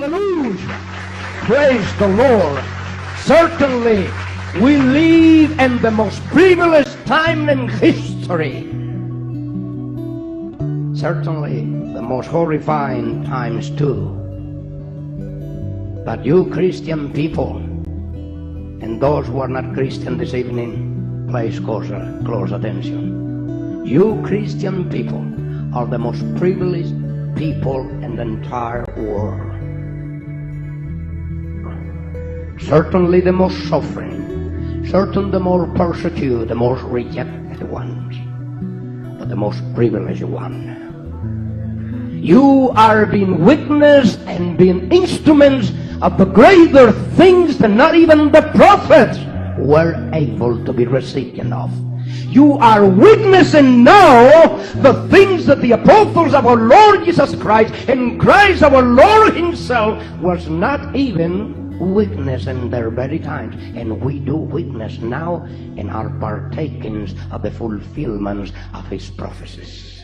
Hallelujah. Praise the Lord. Certainly, we live in the most privileged time in history. Certainly, the most horrifying times too. But you Christian people, and those who are not Christian this evening, please close attention. You Christian people are the most privileged people in the entire world. Certainly the most suffering, certainly the more persecuted, the most rejected ones, but the most privileged one. You are being witness and being instruments of the greater things than not even the prophets were able to be recipients of. You are witnessing now the things that the apostles of our Lord Jesus Christ and Christ our Lord himself was not even witness in their very times, and we do witness now and are partakings of the fulfillments of his prophecies.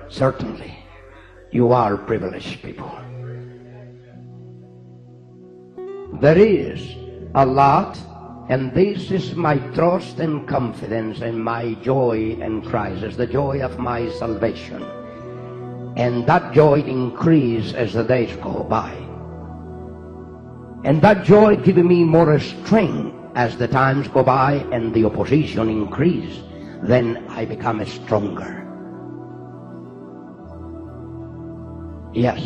Certainly, you are privileged people. There is a lot, and this is my trust and confidence and my joy in Christ, is the joy of my salvation. And that joy increases as the days go by. And that joy gives me more strength as the times go by and the opposition increase. Then I become stronger. Yes.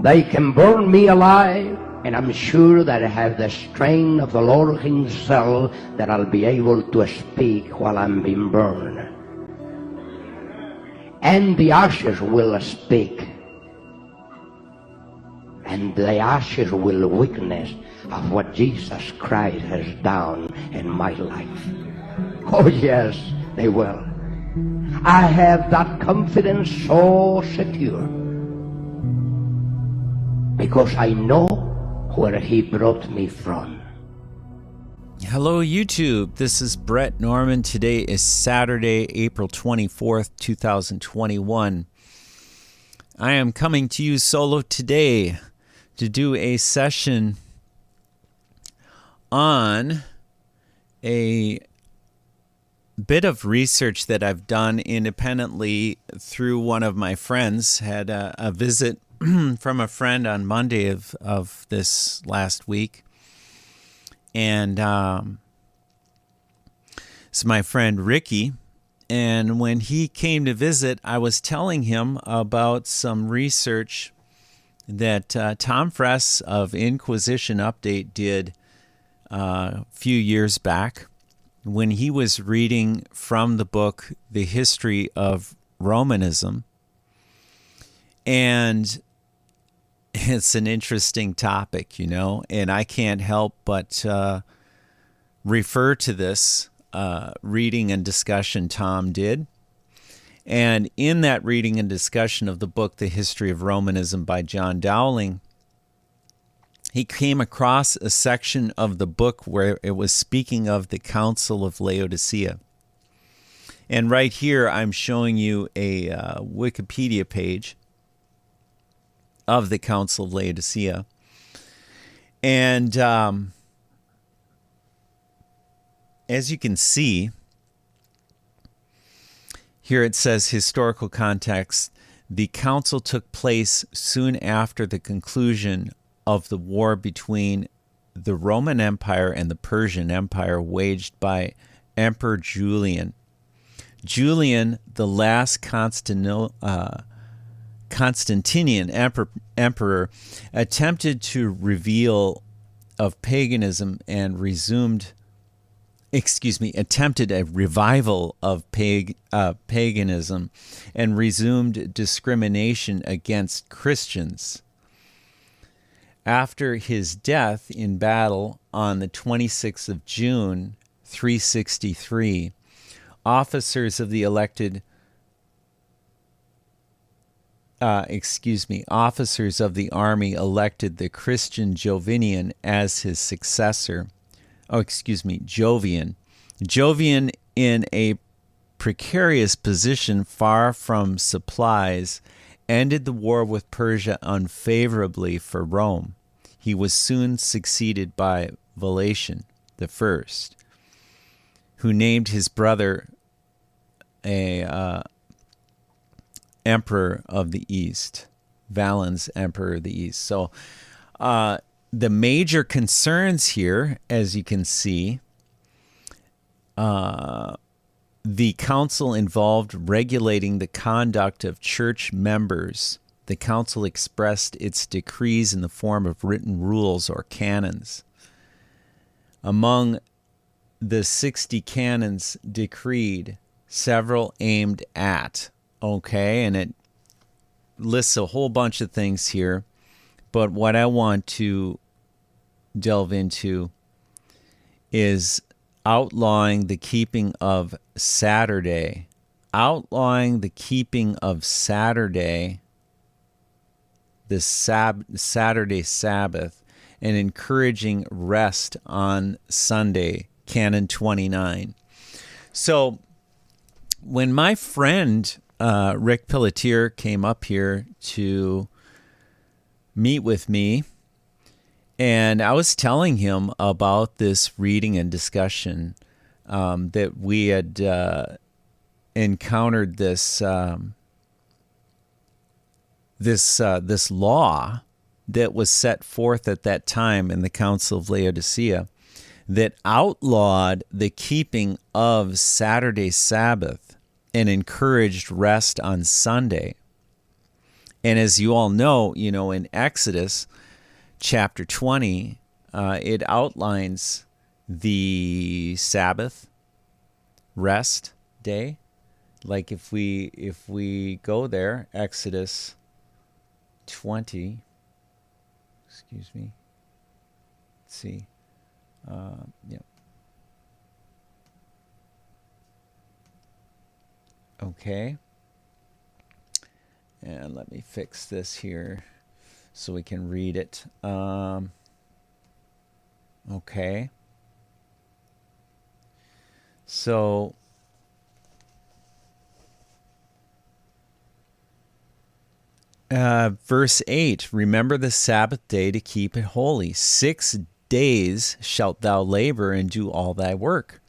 They can burn me alive, and I'm sure that I have the strength of the Lord himself that I'll be able to speak while I'm being burned. And the ashes will speak. And the ashes will witness of what Jesus Christ has done in my life. Oh yes, they will. I have that confidence so secure because I know where he brought me from. Hello YouTube, this is Brett Norman. Today is Saturday, April 24th, 2021. I am coming to you solo today to do a session on a bit of research that I've done independently through one of my friends. Had a visit from a friend on Monday of this last week. And it's my friend Ricky. And when he came to visit, I was telling him about some research that Tom Fress of Inquisition Update did a few years back when he was reading from the book The History of Romanism. And it's an interesting topic, you know, and I can't help but refer to this reading and discussion Tom did. And in that reading and discussion of the book, The History of Romanism by John Dowling, he came across a section of the book where it was speaking of the Council of Laodicea. And right here, I'm showing you a Wikipedia page of the Council of Laodicea. And as you can see, here it says, historical context, the council took place soon after the conclusion of the war between the Roman Empire and the Persian Empire waged by Emperor Julian. Julian, the last Constantinian emperor, attempted to reveal of paganism and attempted a revival of paganism and resumed discrimination against Christians. After his death in battle on the 26th of June, 363, officers of the army elected the Christian Jovian as his successor. Jovian. Jovian, in a precarious position far from supplies ended the war with Persia unfavorably for Rome. He was soon succeeded by Valentian I, who named his brother a emperor of the East, Valens, emperor of the East. So the major concerns here, as you can see, the council involved regulating the conduct of church members. The council expressed its decrees in the form of written rules or canons. Among the 60 canons decreed, several aimed at, and it lists a whole bunch of things here, but what I want to delve into is outlawing the keeping of Saturday, the Saturday Sabbath, and encouraging rest on Sunday, Canon 29. So when my friend Rick Pelletier came up here to meet with me, and I was telling him about this reading and discussion that we had encountered this law that was set forth at that time in the Council of Laodicea that outlawed the keeping of Saturday Sabbath and encouraged rest on Sunday. And as you all know, in Exodus chapter 20, it outlines the Sabbath rest day. Like if we go there, Exodus 20, excuse me, let's see, yeah. Okay. And let me fix this here so we can read it. Okay. So verse 8, remember the Sabbath day to keep it holy. 6 days shalt thou labor and do all thy work.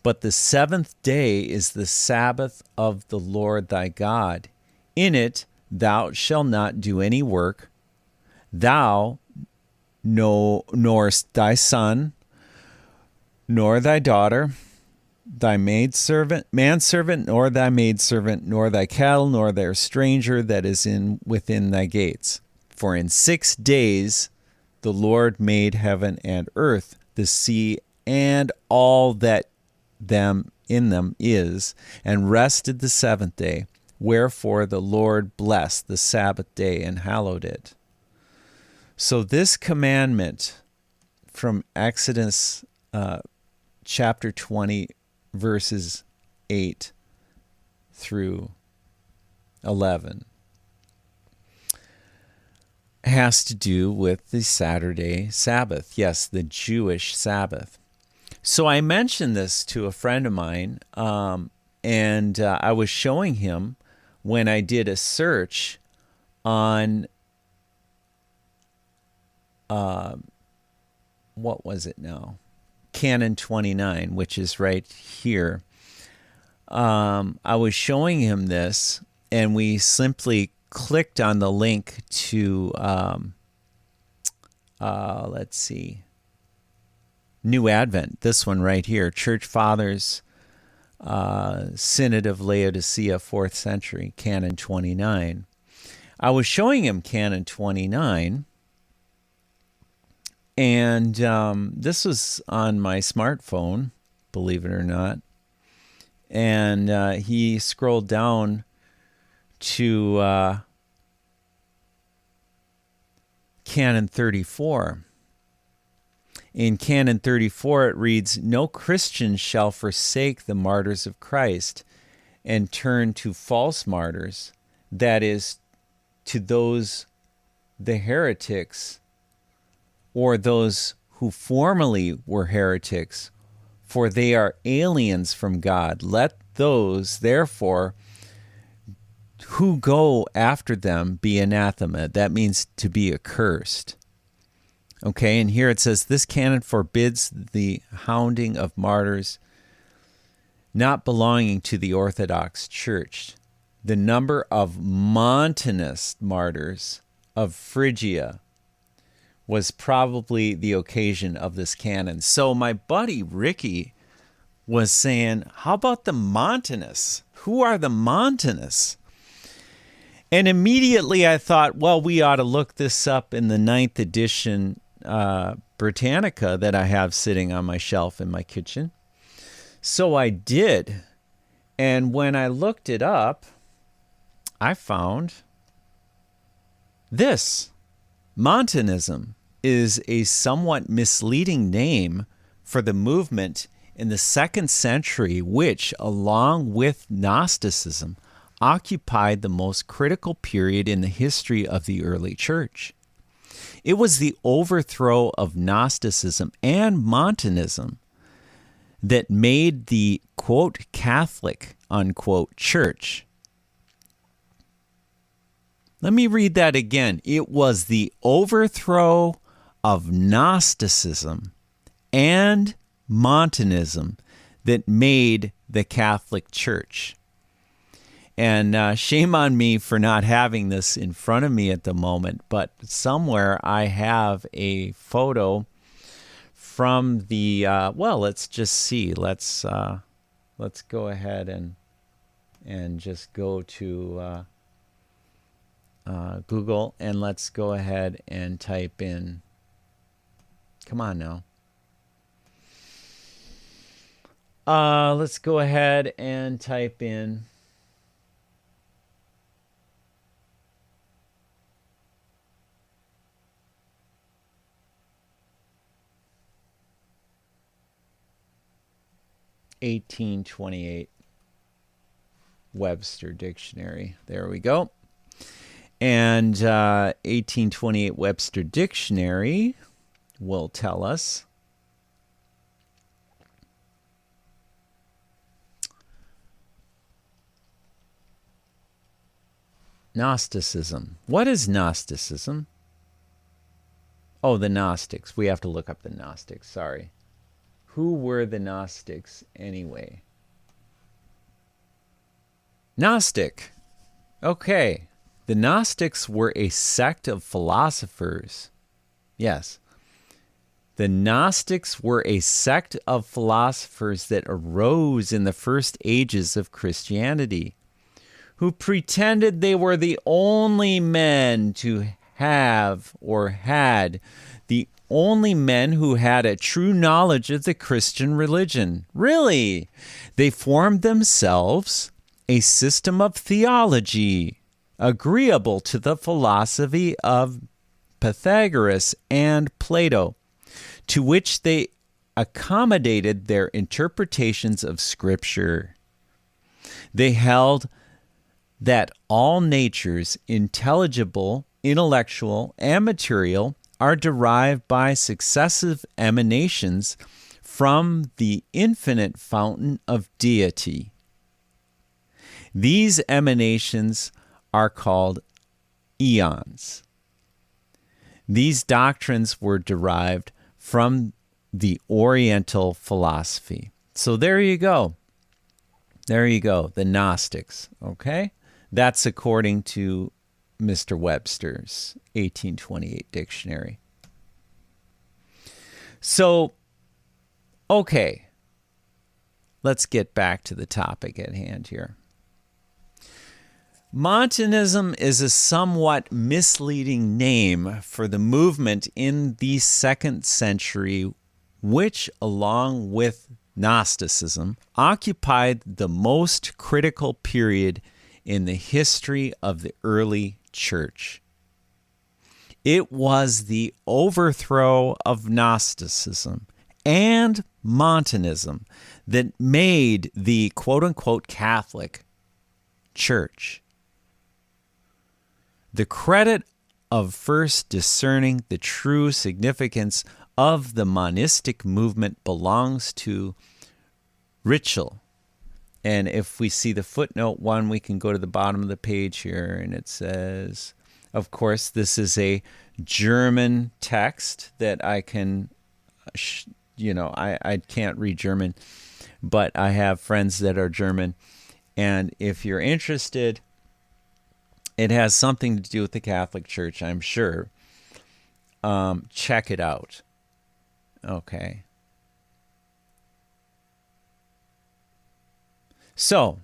But the seventh day is the Sabbath of the Lord thy God. In it thou shalt not do any work, thou, nor thy son, nor thy daughter, thy manservant, nor thy maidservant, nor thy cattle, nor thy stranger that is within thy gates. For in 6 days the Lord made heaven and earth, the sea, and all that in them is, and rested the seventh day. Wherefore the Lord blessed the Sabbath day and hallowed it. So this commandment from Exodus chapter 20, verses 8 through 11 has to do with the Saturday Sabbath. Yes, the Jewish Sabbath. So I mentioned this to a friend of mine, and I was showing him when I did a search on, what was it now? Canon 29, which is right here. I was showing him this, and we simply clicked on the link to, let's see, New Advent, this one right here, Church Fathers, Synod of Laodicea, 4th century, Canon 29. I was showing him Canon 29, and this was on my smartphone, believe it or not. And he scrolled down to Canon 34. In Canon 34, it reads, no Christian shall forsake the martyrs of Christ and turn to false martyrs, that is, to those, the heretics, or those who formerly were heretics, for they are aliens from God. Let those, therefore, who go after them be anathema. That means to be accursed. Okay, and here it says, this canon forbids the hounding of martyrs not belonging to the Orthodox Church. The number of Montanist martyrs of Phrygia was probably the occasion of this canon. So my buddy Ricky was saying, how about the Montanists? Who are the Montanists? And immediately I thought, well, we ought to look this up in the 9th edition Brittanica that I have sitting on my shelf in my kitchen. So I did. And when I looked it up, I found this. Montanism is a somewhat misleading name for the movement in the 2nd century, which, along with Gnosticism, occupied the most critical period in the history of the early church. It was the overthrow of Gnosticism and Montanism that made the, quote, Catholic, unquote, church. Let me read that again. It was the overthrow of Gnosticism and Montanism that made the Catholic Church. And shame on me for not having this in front of me at the moment, but somewhere I have a photo from the, well, let's just see. Let's go ahead and just go to Google, and let's go ahead and type in, come on now. Let's go ahead and type in (1828) Webster Dictionary. There we go. And 1828 Webster Dictionary will tell us Gnosticism. What is Gnosticism? Oh, the Gnostics. We have to look up the Gnostics. Sorry. Who were the Gnostics anyway? Gnostic. Okay. The Gnostics were a sect of philosophers. Yes. The Gnostics were a sect of philosophers that arose in the first ages of Christianity, who pretended they were the only men to have or had the only men who had a true knowledge of the Christian religion. Really? They formed themselves a system of theology agreeable to the philosophy of Pythagoras and Plato, to which they accommodated their interpretations of Scripture. They held that all natures, intelligible, intellectual, and material, are derived by successive emanations from the infinite fountain of deity. These emanations are called eons. These doctrines were derived from the Oriental philosophy. So there you go. There you go, the Gnostics, okay? That's according to Mr. Webster's 1828 dictionary. So, okay, let's get back to the topic at hand here. Montanism is a somewhat misleading name for the movement in the 2nd century, which, along with Gnosticism, occupied the most critical period in the history of the early church. It was the overthrow of Gnosticism and Montanism that made the quote-unquote Catholic Church. The credit of first discerning the true significance of the monistic movement belongs to Ritschl And if we see the footnote 1, we can go to the bottom of the page here, and it says, of course, this is a German text that I can, I can't read German, but I have friends that are German. And if you're interested, it has something to do with the Catholic Church, I'm sure. Check it out. Okay. So,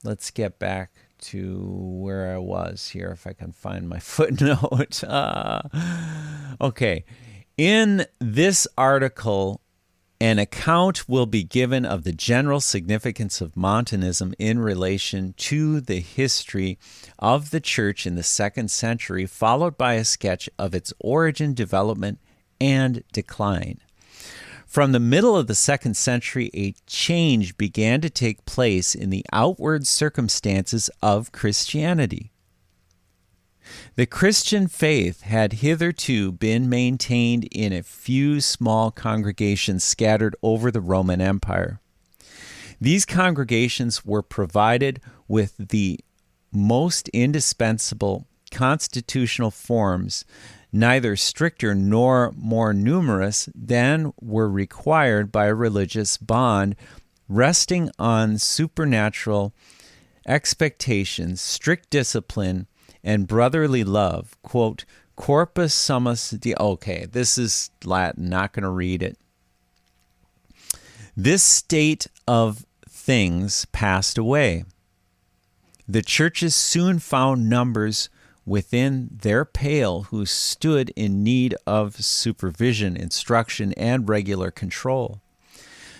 let's get back to where I was here, if I can find my footnote. Okay. In this article, an account will be given of the general significance of Montanism in relation to the history of the Church in the 2nd century, followed by a sketch of its origin, development, and decline. From the middle of the 2nd century, a change began to take place in the outward circumstances of Christianity. The Christian faith had hitherto been maintained in a few small congregations scattered over the Roman Empire. These congregations were provided with the most indispensable constitutional forms, neither stricter nor more numerous than were required by a religious bond, resting on supernatural expectations, strict discipline, and brotherly love. Quote, corpus sumus de... Okay, this is Latin, not going to read it. This state of things passed away. The churches soon found numbers within their pale who stood in need of supervision, instruction, and regular control.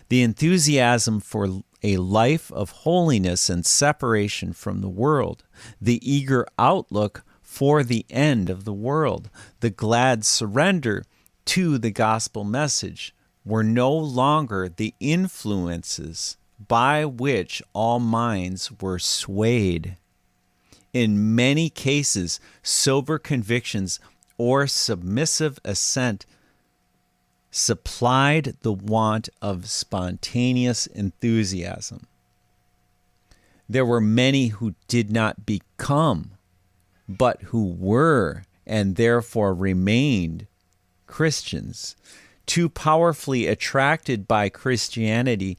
The enthusiasm for a life of holiness and separation from the world, the eager outlook for the end of the world, the glad surrender to the gospel message were no longer the influences by which all minds were swayed. In many cases, sober convictions or submissive assent supplied the want of spontaneous enthusiasm. There were many who did not become, but who were, and therefore remained, Christians, too powerfully attracted by Christianity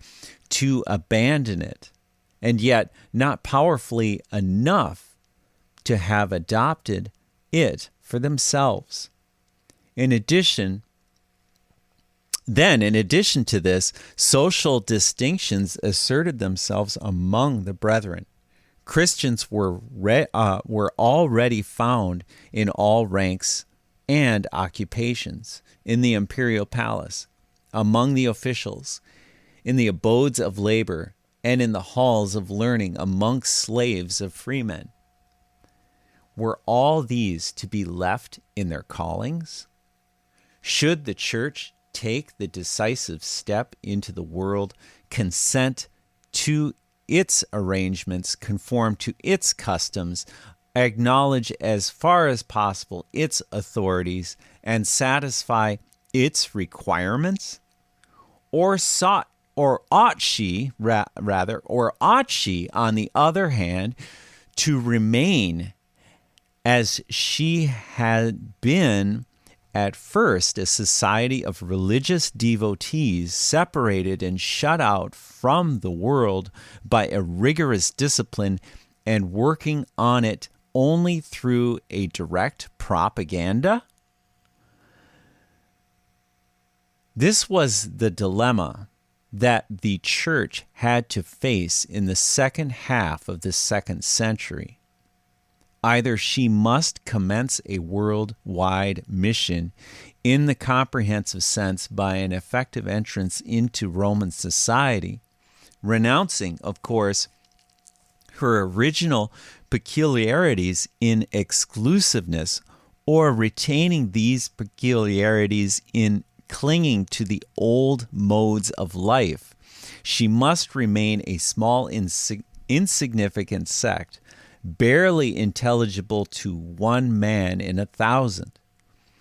to abandon it, and yet not powerfully enough to have adopted it for themselves. In addition to this, social distinctions asserted themselves among the brethren. Christians were already found in all ranks and occupations, in the imperial palace, among the officials, in the abodes of labor, and in the halls of learning amongst slaves of freemen. Were all these to be left in their callings? Should the church take the decisive step into the world, consent to its arrangements, conform to its customs, acknowledge as far as possible its authorities, and satisfy its requirements? Or ought she, on the other hand, to remain as she had been at first, a society of religious devotees separated and shut out from the world by a rigorous discipline and working on it only through a direct propaganda? This was the dilemma that the church had to face in the second half of the 2nd century. Either she must commence a worldwide mission in the comprehensive sense by an effective entrance into Roman society, renouncing, of course, her original peculiarities in exclusiveness, or retaining these peculiarities in clinging to the old modes of life. She must remain a small, insignificant sect, barely intelligible to one man in 1,000,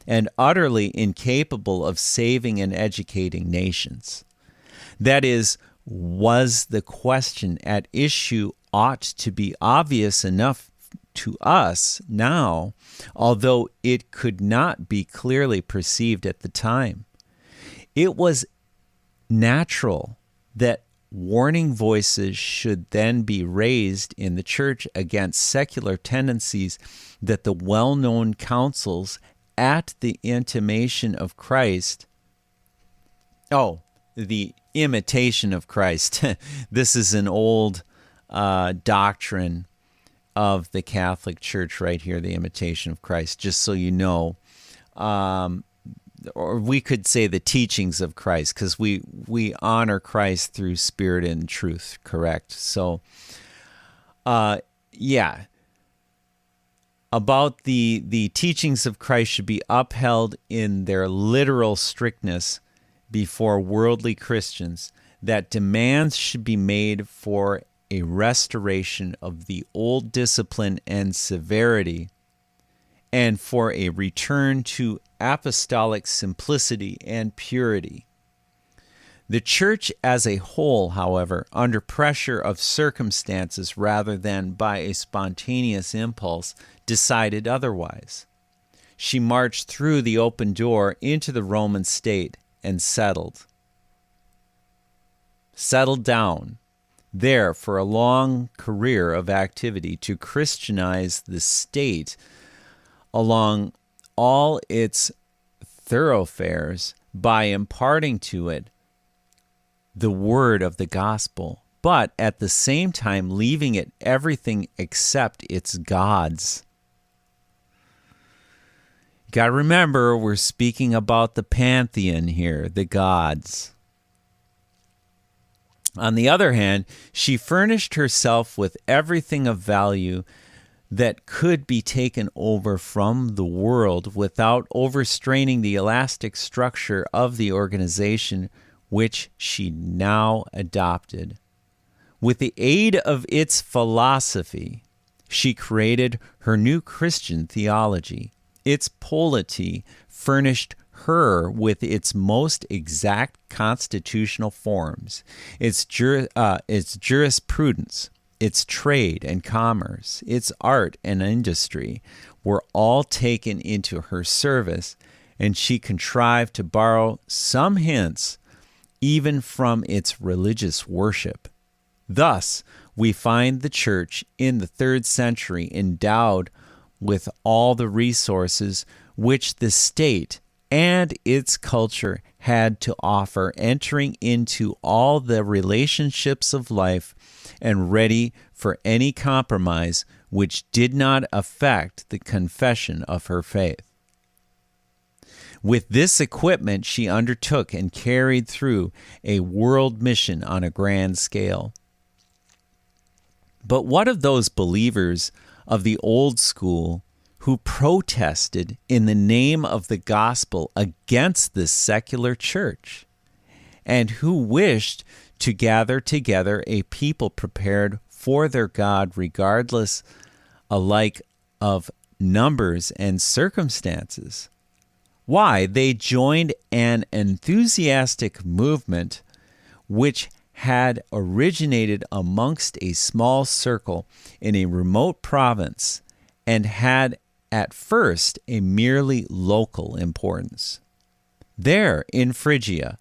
and utterly incapable of saving and educating nations. That is, was the question at issue ought to be obvious enough to us now, although it could not be clearly perceived at the time. It was natural that warning voices should then be raised in the church against secular tendencies that the well-known councils at the intimation of Christ, the imitation of Christ. This is an old doctrine of the Catholic Church right here, the imitation of Christ, just so you know. Or we could say the teachings of Christ, because we honor Christ through spirit and truth, correct? So, about the teachings of Christ should be upheld in their literal strictness before worldly Christians, that demands should be made for a restoration of the old discipline and severity, and for a return to apostolic simplicity and purity. The church as a whole, however, under pressure of circumstances rather than by a spontaneous impulse, decided otherwise. She marched through the open door into the Roman state and settled down there for a long career of activity to Christianize the state along all its thoroughfares by imparting to it the word of the gospel, but at the same time leaving it everything except its gods. Got to remember, we're speaking about the pantheon here, the gods. On the other hand, she furnished herself with everything of value that could be taken over from the world without overstraining the elastic structure of the organization which she now adopted. With the aid of its philosophy, she created her new Christian theology. Its polity furnished her with its most exact constitutional forms. Its jurisprudence, its trade and commerce, its art and industry were all taken into her service, and she contrived to borrow some hints even from its religious worship. Thus, we find the church in the 3rd century endowed with all the resources which the state and its culture had to offer, entering into all the relationships of life and ready for any compromise which did not affect the confession of her faith. With this equipment, she undertook and carried through a world mission on a grand scale. But what of those believers of the old school who protested in the name of the gospel against this secular church, and who wished to gather together a people prepared for their God regardless alike of numbers and circumstances? Why, they joined an enthusiastic movement which had originated amongst a small circle in a remote province and had at first a merely local importance. There, in Phrygia,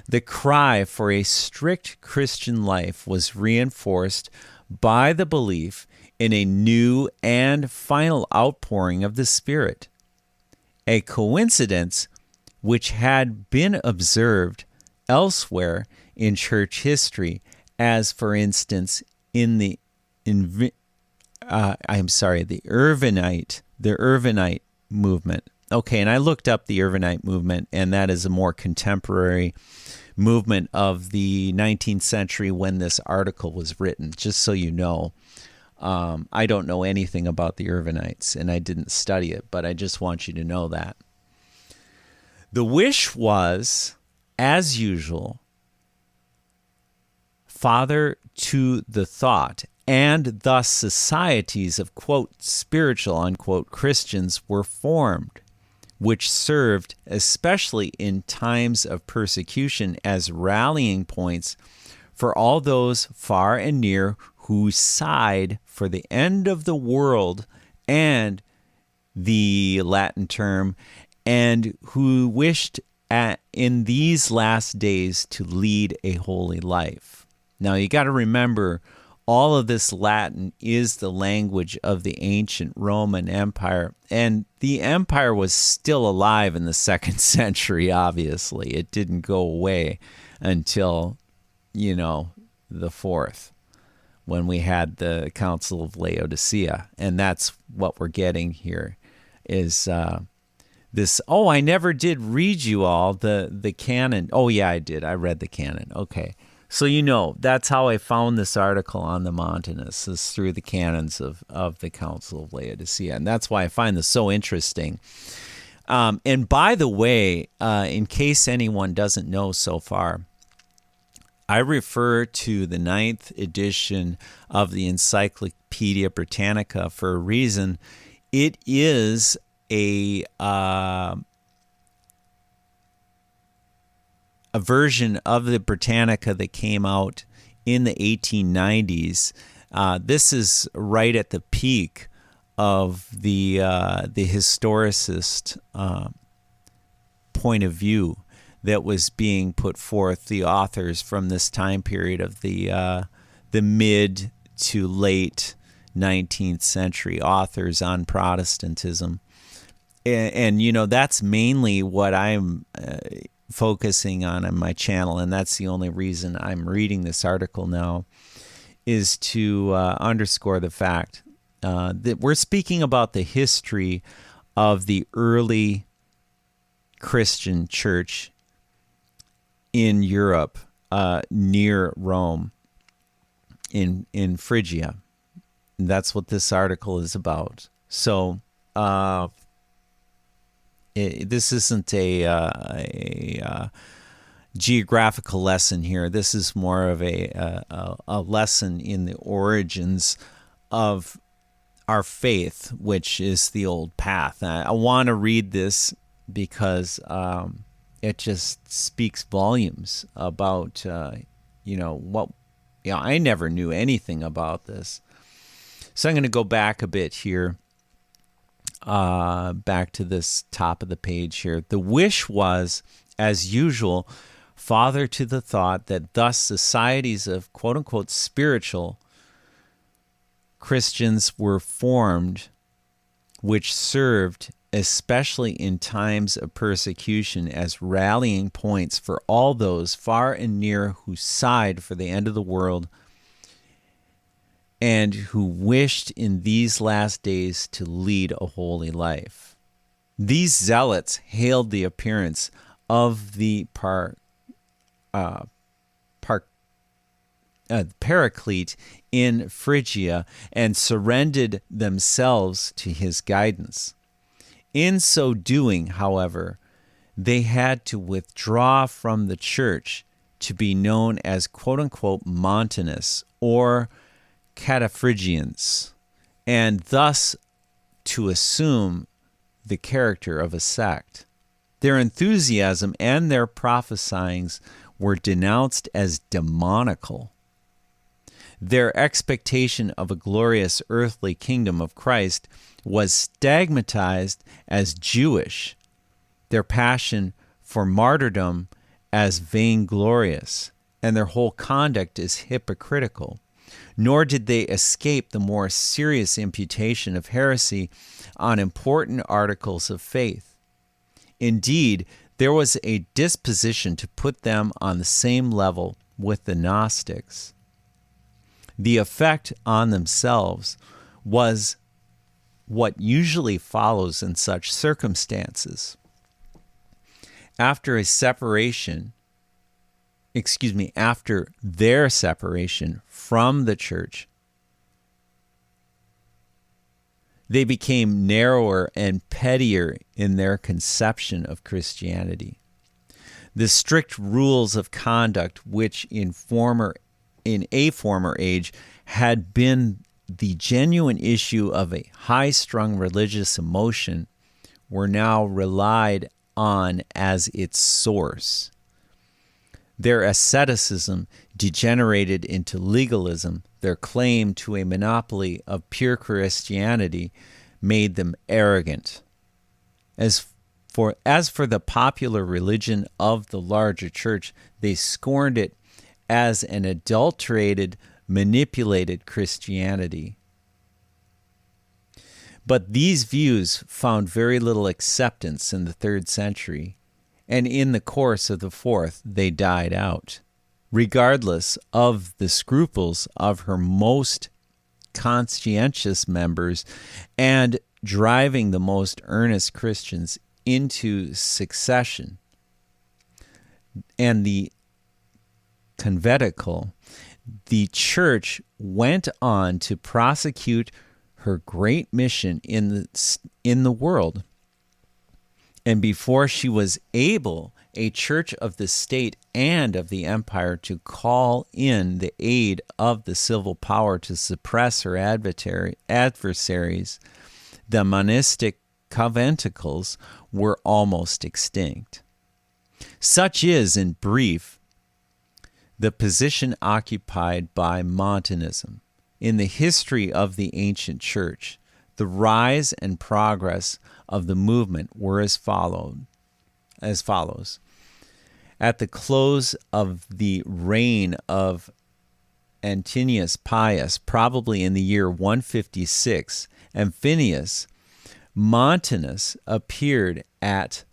the cry for a strict Christian life was reinforced by the belief in a new and final outpouring of the Spirit, a coincidence which had been observed elsewhere in church history, as, for instance, in the Irvinite movement. Okay, and I looked up the Irvinite movement, and that is a more contemporary movement of the 19th century when this article was written, just so you know. I don't know anything about the Irvinites, and I didn't study it, but I just want you to know that. The wish was, as usual, father to the thought, and thus societies of, quote, spiritual, unquote, Christians were formed, which served, especially in times of persecution, as rallying points for all those far and near who sighed for the end of the world, and the Latin term, and who wished in these last days to lead a holy life. Now you got to remember, all of this Latin is the language of the ancient Roman Empire, and the empire was still alive in the 2nd century, obviously. It didn't go away until, the 4th, when we had the Council of Laodicea. And that's what we're getting here is this. Oh, I never did read you all the canon. Oh, yeah, I did. I read the canon. Okay. So, that's how I found this article on the Montanists, is through the canons of the Council of Laodicea. And that's why I find this so interesting. And by the way, in case anyone doesn't know so far, I refer to the 9th edition of the Encyclopedia Brittanica for a reason. It is a version of the Britannica that came out in the 1890s. This is right at the peak of the historicist point of view that was being put forth. The authors from this time period of the mid to late 19th century authors on Protestantism. And that's mainly what I'm focusing on my channel, and that's the only reason I'm reading this article now, is to underscore the fact that we're speaking about the history of the early Christian church in Europe, near Rome, in Phrygia. And that's what this article is about. So this isn't a geographical lesson here. This is more of a lesson in the origins of our faith, which is the old path. I want to read this because it just speaks volumes about what. I never knew anything about this. So I'm going to go back a bit here. Back to this top of the page here. The wish was, as usual, father to the thought that thus societies of quote-unquote spiritual Christians were formed, which served, especially in times of persecution, as rallying points for all those far and near who sighed for the end of the world and who wished in these last days to lead a holy life. These zealots hailed the appearance of the Paraclete in Phrygia and surrendered themselves to his guidance. In so doing, however, they had to withdraw from the church to be known as quote-unquote Montanists or Cataphrygians, and thus to assume the character of a sect. Their enthusiasm and their prophesyings were denounced as demoniacal. Their expectation of a glorious earthly kingdom of Christ was stigmatized as Jewish, their passion for martyrdom as vainglorious, and their whole conduct is hypocritical. Nor did they escape the more serious imputation of heresy on important articles of faith. Indeed, there was a disposition to put them on the same level with the Gnostics. The effect on themselves was what usually follows in such circumstances. After their separation from the church, they became narrower and pettier in their conception of Christianity. The strict rules of conduct, which in a former age had been the genuine issue of a high-strung religious emotion, were now relied on as its source. Their asceticism degenerated into legalism. Their claim to a monopoly of pure Christianity made them arrogant. As for the popular religion of the larger church, they scorned it as an adulterated, manipulated Christianity. But these views found very little acceptance in the 3rd century, and in the course of the 4th, they died out. Regardless of the scruples of her most conscientious members and driving the most earnest Christians into secession and the conventicle, the church went on to prosecute her great mission in the world. And before she was able, a church of the state and of the empire, to call in the aid of the civil power to suppress her adversaries, the monistic conventicles were almost extinct. Such is, in brief, the position occupied by Montanism in the history of the ancient church. The rise and progress of the movement were as follows. At the close of the reign of Antonius Pius, probably in the year 156, Amphinius, Montanus appeared at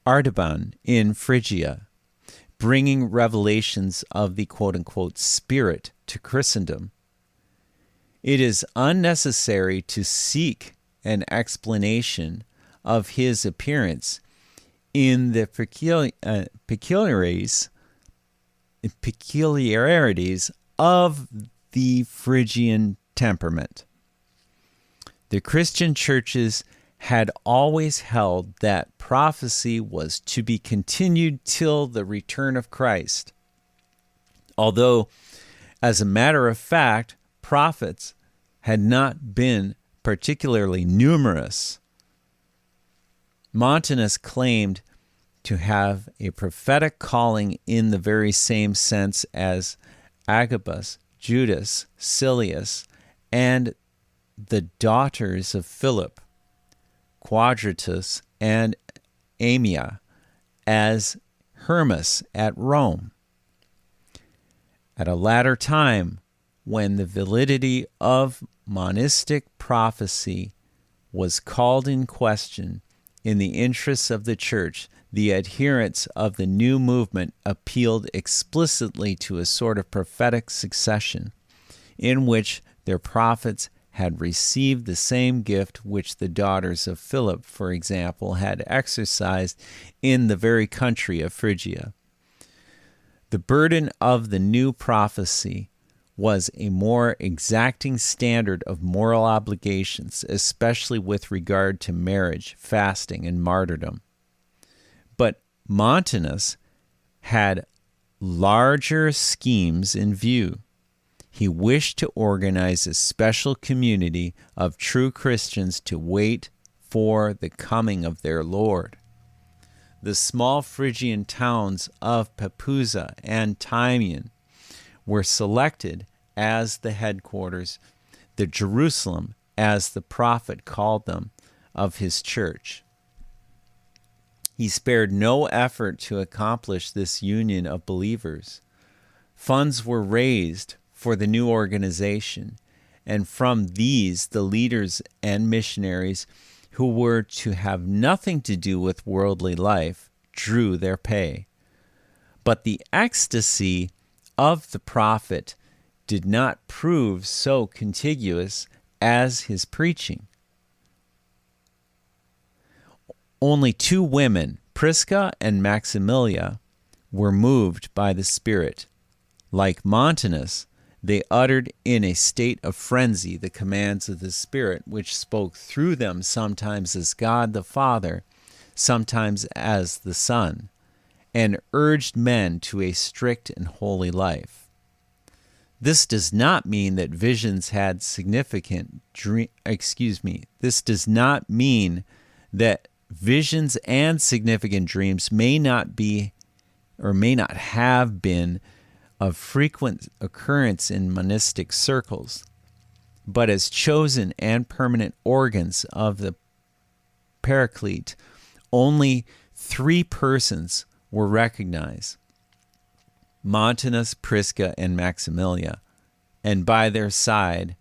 Artaban in Phrygia, bringing revelations of the quote-unquote spirit to Christendom. It is unnecessary to seek an explanation of his appearance in the peculiarities of the Phrygian temperament. The Christian churches had always held that prophecy was to be continued till the return of Christ. Although, as a matter of fact, prophets had not been particularly numerous, Montanus claimed to have a prophetic calling in the very same sense as Agabus, Judas, Silius, and the daughters of Philip, Quadratus, and Amia, as Hermas at Rome. At a latter time, when the validity of monistic prophecy was called in question in the interests of the church, the adherents of the new movement appealed explicitly to a sort of prophetic succession, in which their prophets had received the same gift which the daughters of Philip, for example, had exercised in the very country of Phrygia. The burden of the new prophecy was a more exacting standard of moral obligations, especially with regard to marriage, fasting, and martyrdom. But Montanus had larger schemes in view. He wished to organize a special community of true Christians to wait for the coming of their Lord. The small Phrygian towns of Papusa and Timian were selected as the headquarters, the Jerusalem, as the prophet called them, of his church. He spared no effort to accomplish this union of believers. Funds were raised for the new organization, and from these the leaders and missionaries who were to have nothing to do with worldly life drew their pay. But the ecstasy of the prophet did not prove so contiguous as his preaching. Only 2 women, Prisca and Maximilia, were moved by the Spirit. Like Montanus, they uttered in a state of frenzy the commands of the Spirit, which spoke through them sometimes as God the Father, sometimes as the Son, and urged men to a strict and holy life. This does not mean that visions had This does not mean that visions and significant dreams may not be or may not have been of frequent occurrence in monastic circles, but as chosen and permanent organs of the Paraclete, only 3 persons were recognized: Montanus, Prisca, and Maximilia, and by their side,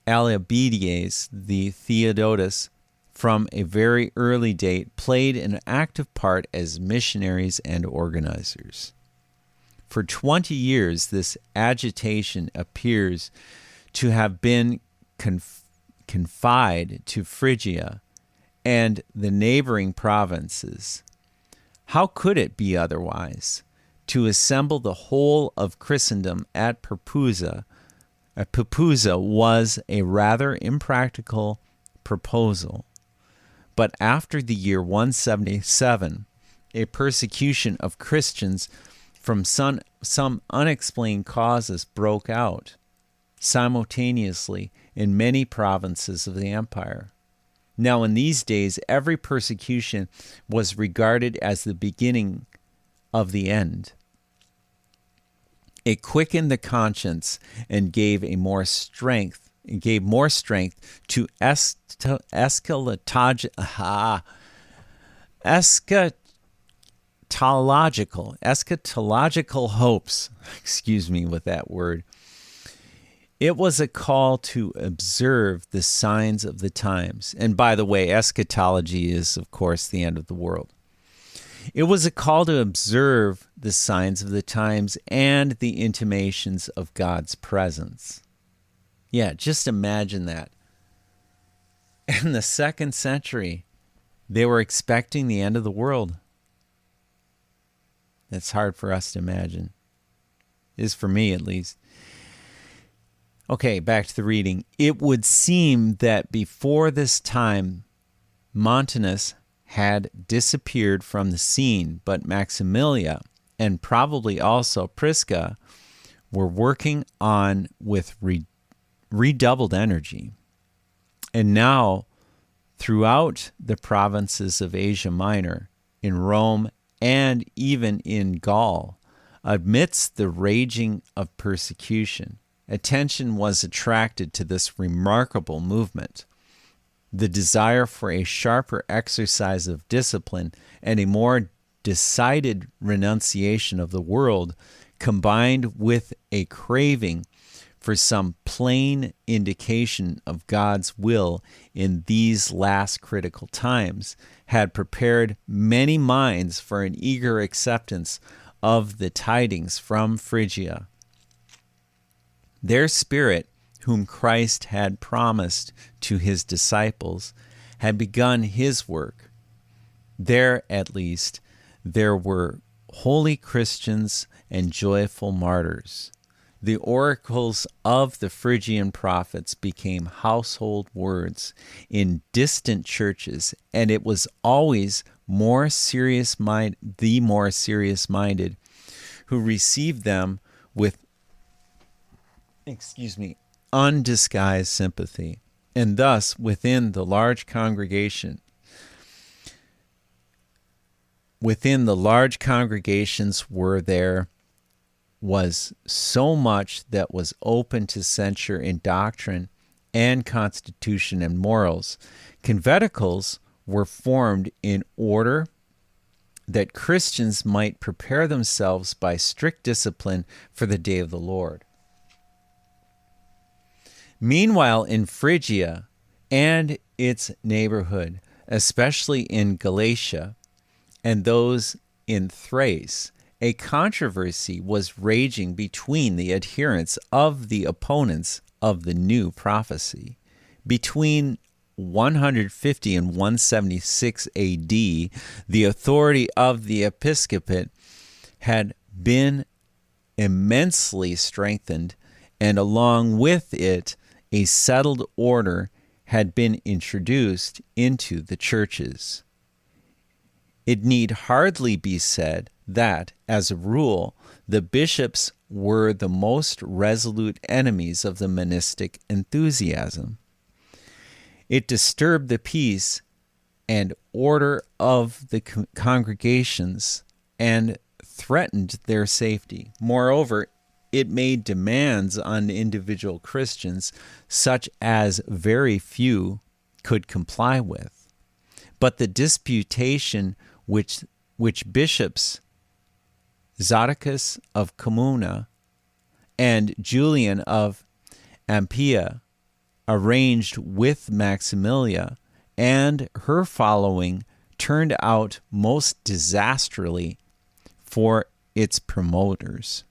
Alcibiades, the Theodotus, from a very early date, played an active part as missionaries and organizers. For 20 years, this agitation appears to have been confined to Phrygia and the neighboring provinces. How could it be otherwise? To assemble the whole of Christendom at Pepuza was a rather impractical proposal. But after the year 177, a persecution of Christians from some unexplained causes broke out simultaneously in many provinces of the empire. Now, in these days, every persecution was regarded as the beginning of the end. It quickened the conscience and gave more strength to eschatological hopes. Excuse me with that word. It was a call to observe the signs of the times. And by the way, eschatology is, of course, the end of the world. It was a call to observe the signs of the times and the intimations of God's presence. Yeah, just imagine that. In the 2nd century, they were expecting the end of the world. That's hard for us to imagine. It is for me, at least. Okay, back to the reading. It would seem that before this time, Montanus had disappeared from the scene, but Maximilia and probably also Prisca were working on with redoubled energy. And now, throughout the provinces of Asia Minor, in Rome, and even in Gaul, amidst the raging of persecution, attention was attracted to this remarkable movement. The desire for a sharper exercise of discipline and a more decided renunciation of the world, combined with a craving for some plain indication of God's will in these last critical times, had prepared many minds for an eager acceptance of the tidings from Phrygia. Their spirit, whom Christ had promised to his disciples, had begun his work. There, at least, there were holy Christians and joyful martyrs. The oracles of the Phrygian prophets became household words in distant churches, and it was always the more serious-minded who received them with undisguised sympathy. And thus, within the large congregations there was so much that was open to censure in doctrine and constitution and morals. Conventicles were formed in order that Christians might prepare themselves by strict discipline for the day of the Lord. Meanwhile, in Phrygia and its neighborhood, especially in Galatia and those in Thrace, a controversy was raging between the adherents of the opponents of the new prophecy. Between 150 and 176 AD, the authority of the episcopate had been immensely strengthened, and along with it, a settled order had been introduced into the churches. It need hardly be said that, as a rule, the bishops were the most resolute enemies of the monastic enthusiasm. It disturbed the peace and order of the congregations and threatened their safety. Moreover, it made demands on individual Christians such as very few could comply with. But the disputation which bishops Zodicus of Comuna and Julian of Ampia arranged with Maximilia and her following turned out most disastrously for its promoters.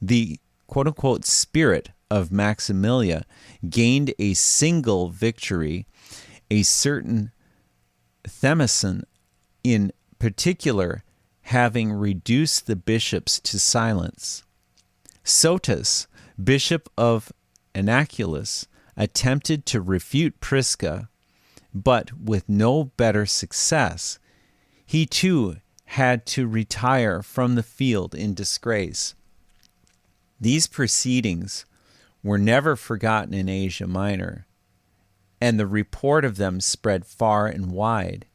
The quote-unquote spirit of Maximilia gained a single victory. A certain Themison in particular having reduced the bishops to silence. Sotus, bishop of Anaculus, attempted to refute Prisca, but with no better success. He too had to retire from the field in disgrace. These proceedings were never forgotten in Asia Minor, and the report of them spread far and wide.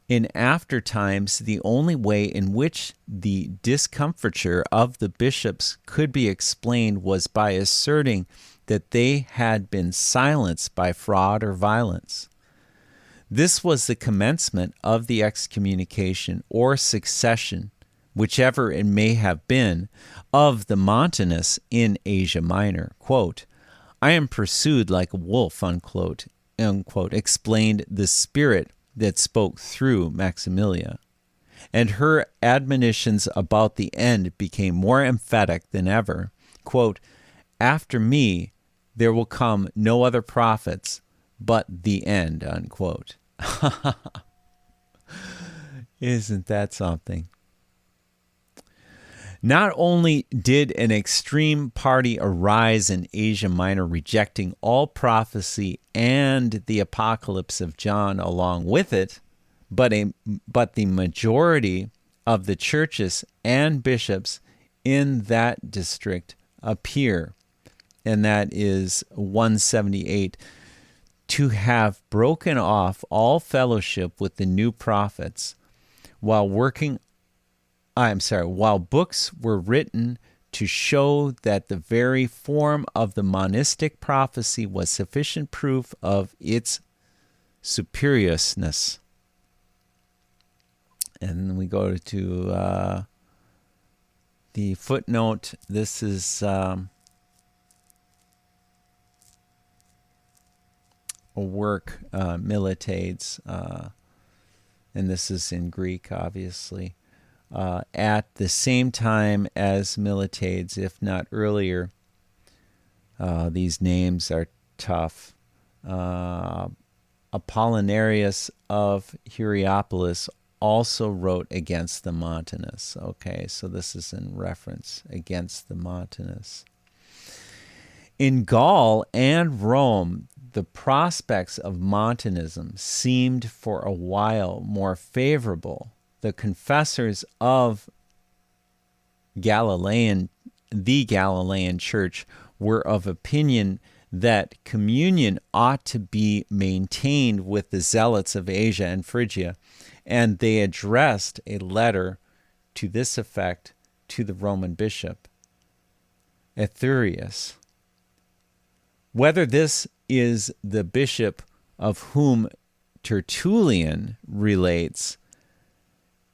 In after times, the only way in which the discomfiture of the bishops could be explained was by asserting that they had been silenced by fraud or violence. This was the commencement of the excommunication or succession, whichever it may have been, of the Montanists in Asia Minor. Quote, "I am pursued like a wolf," unquote, explained the spirit that spoke through Maximilia, and her admonitions about the end became more emphatic than ever. Quote, "After me there will come no other prophets but the end," unquote. Isn't that something? Not only did an extreme party arise in Asia Minor rejecting all prophecy and the apocalypse of John along with it, but the majority of the churches and bishops in that district appear, and that is 178, to have broken off all fellowship with the new prophets, while books were written to show that the very form of the monistic prophecy was sufficient proof of its superiousness. And then we go to the footnote. This is a work, Militades, and this is in Greek, obviously. At the same time as Militades, if not earlier. These names are tough. Apollinarius of Hierapolis also wrote against the Montanists. Okay, so this is in reference against the Montanists. In Gaul and Rome, the prospects of Montanism seemed for a while more favorable. The confessors of the Galilean Church were of opinion that communion ought to be maintained with the zealots of Asia and Phrygia, and they addressed a letter to this effect to the Roman bishop, Aetherius. Whether this is the bishop of whom Tertullian relates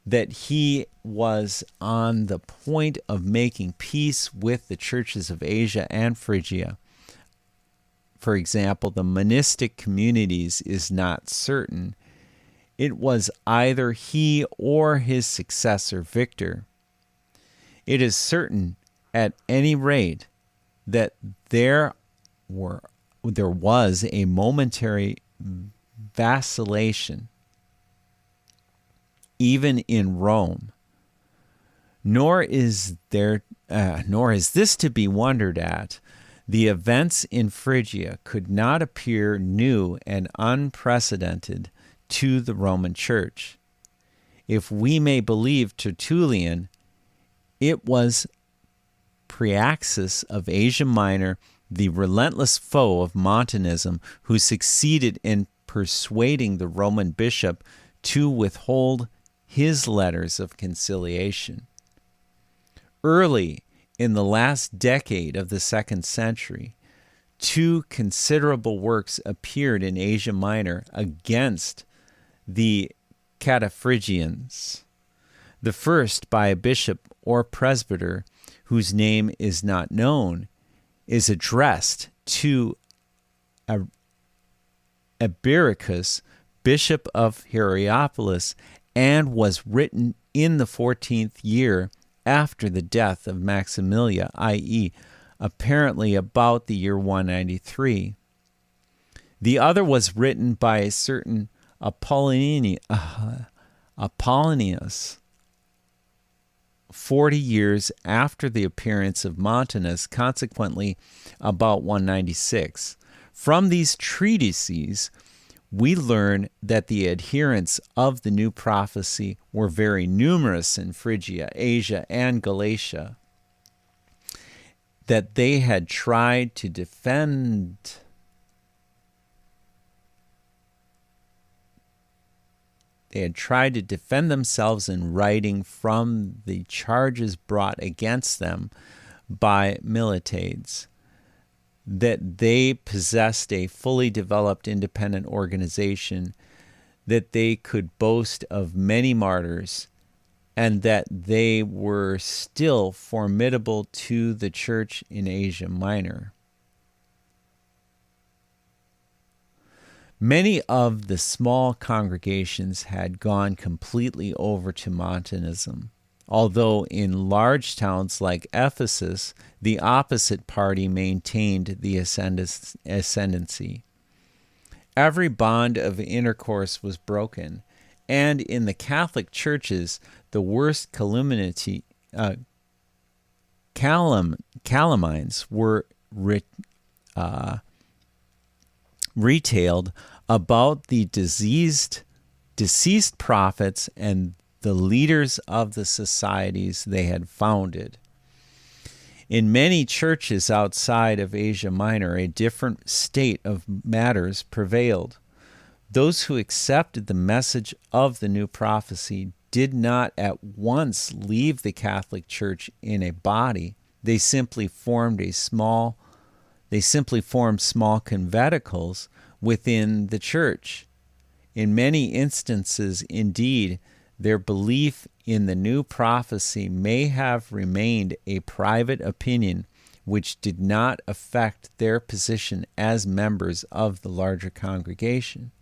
that he was on the point of making peace with the churches of Asia and Phrygia, for example, the monistic communities, is not certain. It was either he or his successor, Victor. It is certain, at any rate, that there was a momentary vacillation even in Rome. Nor is this to be wondered at. The events in Phrygia could not appear new and unprecedented to the Roman Church. If we may believe Tertullian, it was Praxeas of Asia Minor, the relentless foe of Montanism, who succeeded in persuading the Roman bishop to withhold his letters of conciliation. Early in the last decade of the 2nd century, 2 considerable works appeared in Asia Minor against the Cataphrygians. The first, by a bishop or presbyter whose name is not known, is addressed to Ebericus, bishop of Hierapolis, and was written in the 14th year after the death of Maximilia, i.e., apparently about the year 193. The other was written by a certain Apollonius, 40 years after the appearance of Montanus, consequently about 196. From these treatises, we learn that the adherents of the new prophecy were very numerous in Phrygia, Asia, and Galatia, that they had tried to defend themselves in writing from the charges brought against them by Miltiades, that they possessed a fully developed independent organization, that they could boast of many martyrs, and that they were still formidable to the church in Asia Minor. Many of the small congregations had gone completely over to Montanism, although in large towns like Ephesus, the opposite party maintained the ascendancy. Every bond of intercourse was broken, and in the Catholic churches, the worst calumnies were retailed about the deceased prophets and the leaders of the societies they had founded. In many churches outside of Asia Minor, a different state of matters prevailed. Those who accepted the message of the new prophecy did not at once leave the Catholic Church in a body. They simply formed small conventicles within the church. In many instances, indeed, their belief in the new prophecy may have remained a private opinion which did not affect their position as members of the larger congregation.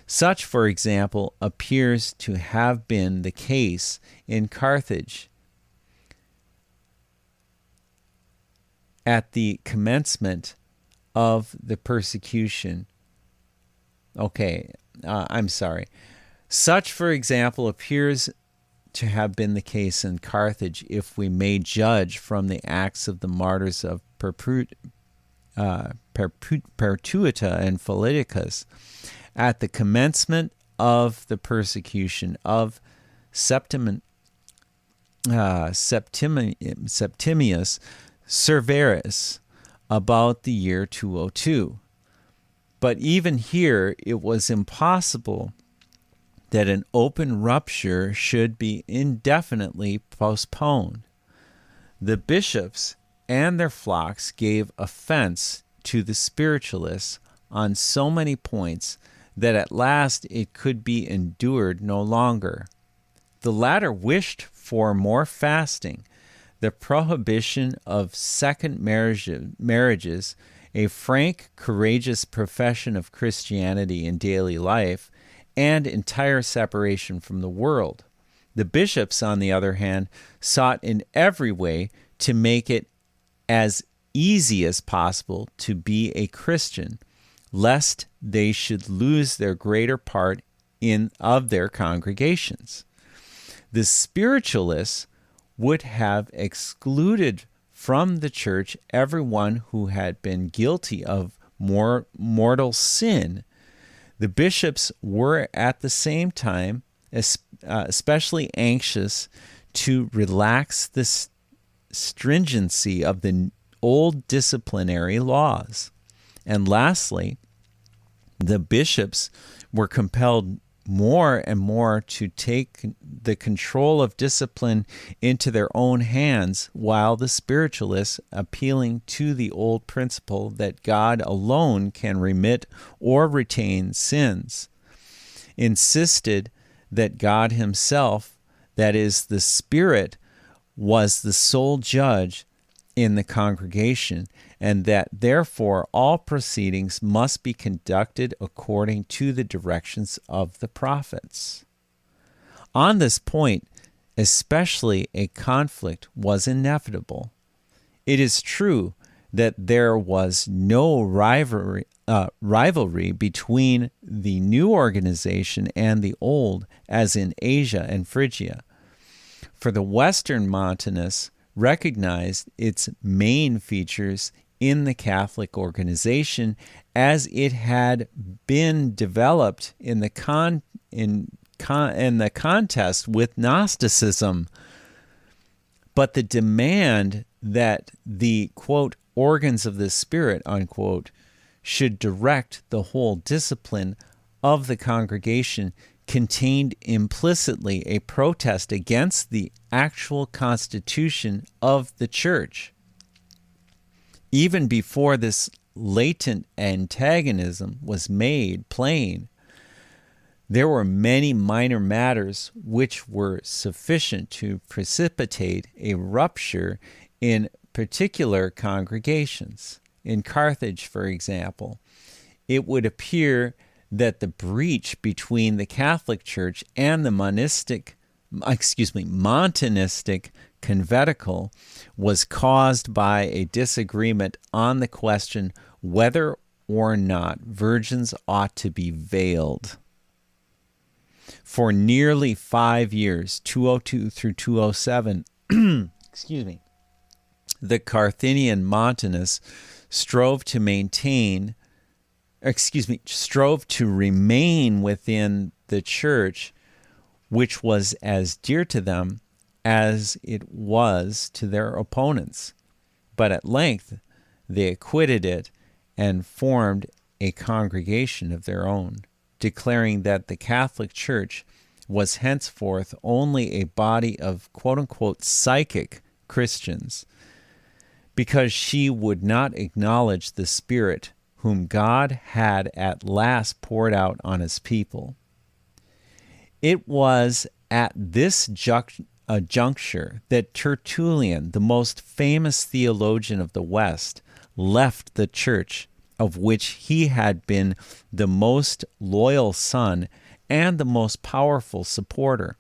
Such, for example, appears to have been the case in Carthage at the commencement of the persecution. Such, for example, appears to have been the case in Carthage, if we may judge from the acts of the martyrs of Perpetua and Phileticus. At the commencement of the persecution of Septimius Severus about the year 202. But even here, it was impossible that an open rupture should be indefinitely postponed. The bishops and their flocks gave offense to the spiritualists on so many points that at last it could be endured no longer. The latter wished for more fasting, the prohibition of second marriages, a frank, courageous profession of Christianity in daily life, and entire separation from the world. The bishops, on the other hand, sought in every way to make it as easy as possible to be a Christian, lest they should lose their greater part of their congregations. The spiritualists would have excluded from the church everyone who had been guilty of mortal sin. The bishops were at the same time especially anxious to relax the stringency of the old disciplinary laws. And lastly, the bishops were compelled more and more to take the control of discipline into their own hands, while the spiritualists, appealing to the old principle that God alone can remit or retain sins, insisted that God himself, that is, the Spirit, was the sole judge in the congregation, and that therefore all proceedings must be conducted according to the directions of the prophets. On this point, especially, a conflict was inevitable. It is true that there was no rivalry between the new organization and the old, as in Asia and Phrygia. For the Western Montanists recognized its main features in the Catholic organization as it had been developed in the contest with Gnosticism. But the demand that the, quote, organs of the Spirit, unquote, should direct the whole discipline of the congregation contained implicitly a protest against the actual constitution of the church. Even before this latent antagonism was made plain, there were many minor matters which were sufficient to precipitate a rupture in particular congregations. In Carthage, for example, it would appear that the breach between the Catholic Church and the Montanistic conventicle was caused by a disagreement on the question whether or not virgins ought to be veiled. For nearly 5 years, 202 through 207, the Carthaginian Montanists strove to remain within the church, which was as dear to them as it was to their opponents. But at length they acquitted it and formed a congregation of their own, declaring that the Catholic Church was henceforth only a body of quote-unquote psychic Christians, because she would not acknowledge the Spirit whom God had at last poured out on his people. It was at this juncture that Tertullian, the most famous theologian of the West, left the church, of which he had been the most loyal son and the most powerful supporter,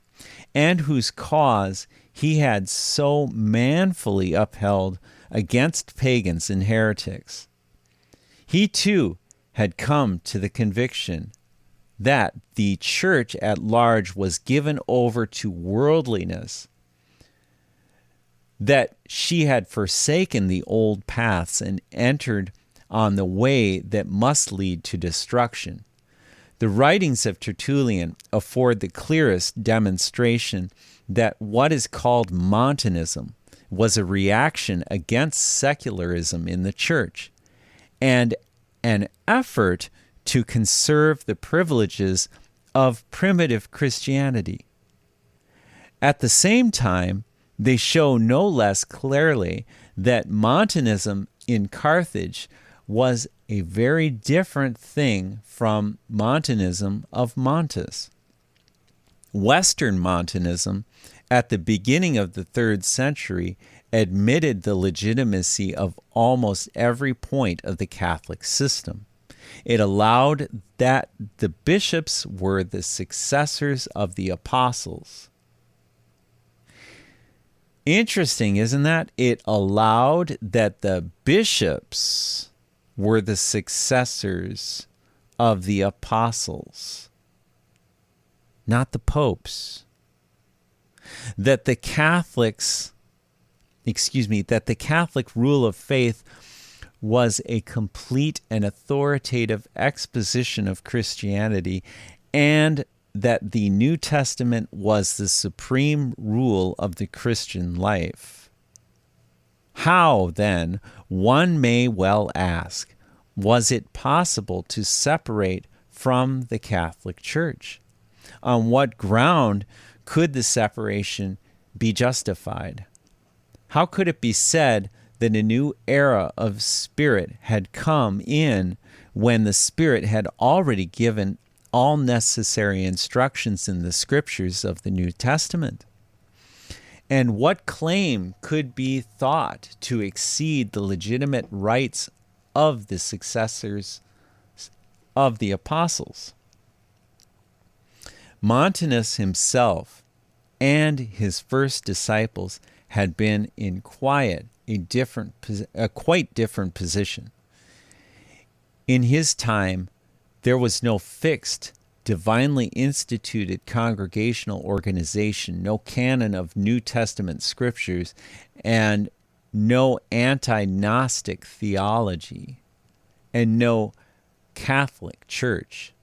and whose cause he had so manfully upheld against pagans and heretics. He too had come to the conviction that the church at large was given over to worldliness, that she had forsaken the old paths and entered on the way that must lead to destruction. The writings of Tertullian afford the clearest demonstration that what is called Montanism was a reaction against secularism in the church, and an effort to conserve the privileges of primitive Christianity. At the same time, they show no less clearly that Montanism in Carthage was a very different thing from Montanism of Montas. Western Montanism, at the beginning of the 3rd century, admitted the legitimacy of almost every point of the Catholic system. It allowed that the bishops were the successors of the apostles. Interesting, isn't that? It allowed that the bishops were the successors of the apostles, not the popes. That the Catholic rule of faith was a complete and authoritative exposition of Christianity, and that the New Testament was the supreme rule of the Christian life. How, then, one may well ask, was it possible to separate from the Catholic Church. On what ground could the separation be justified? How could it be said that a new era of Spirit had come in when the Spirit had already given all necessary instructions in the Scriptures of the New Testament? And what claim could be thought to exceed the legitimate rights of the successors of the apostles? Montanus himself and his first disciples had been in quite different position. In his time, there was no fixed, divinely instituted congregational organization, no canon of New Testament scriptures, and no anti-Gnostic theology, and no Catholic Church.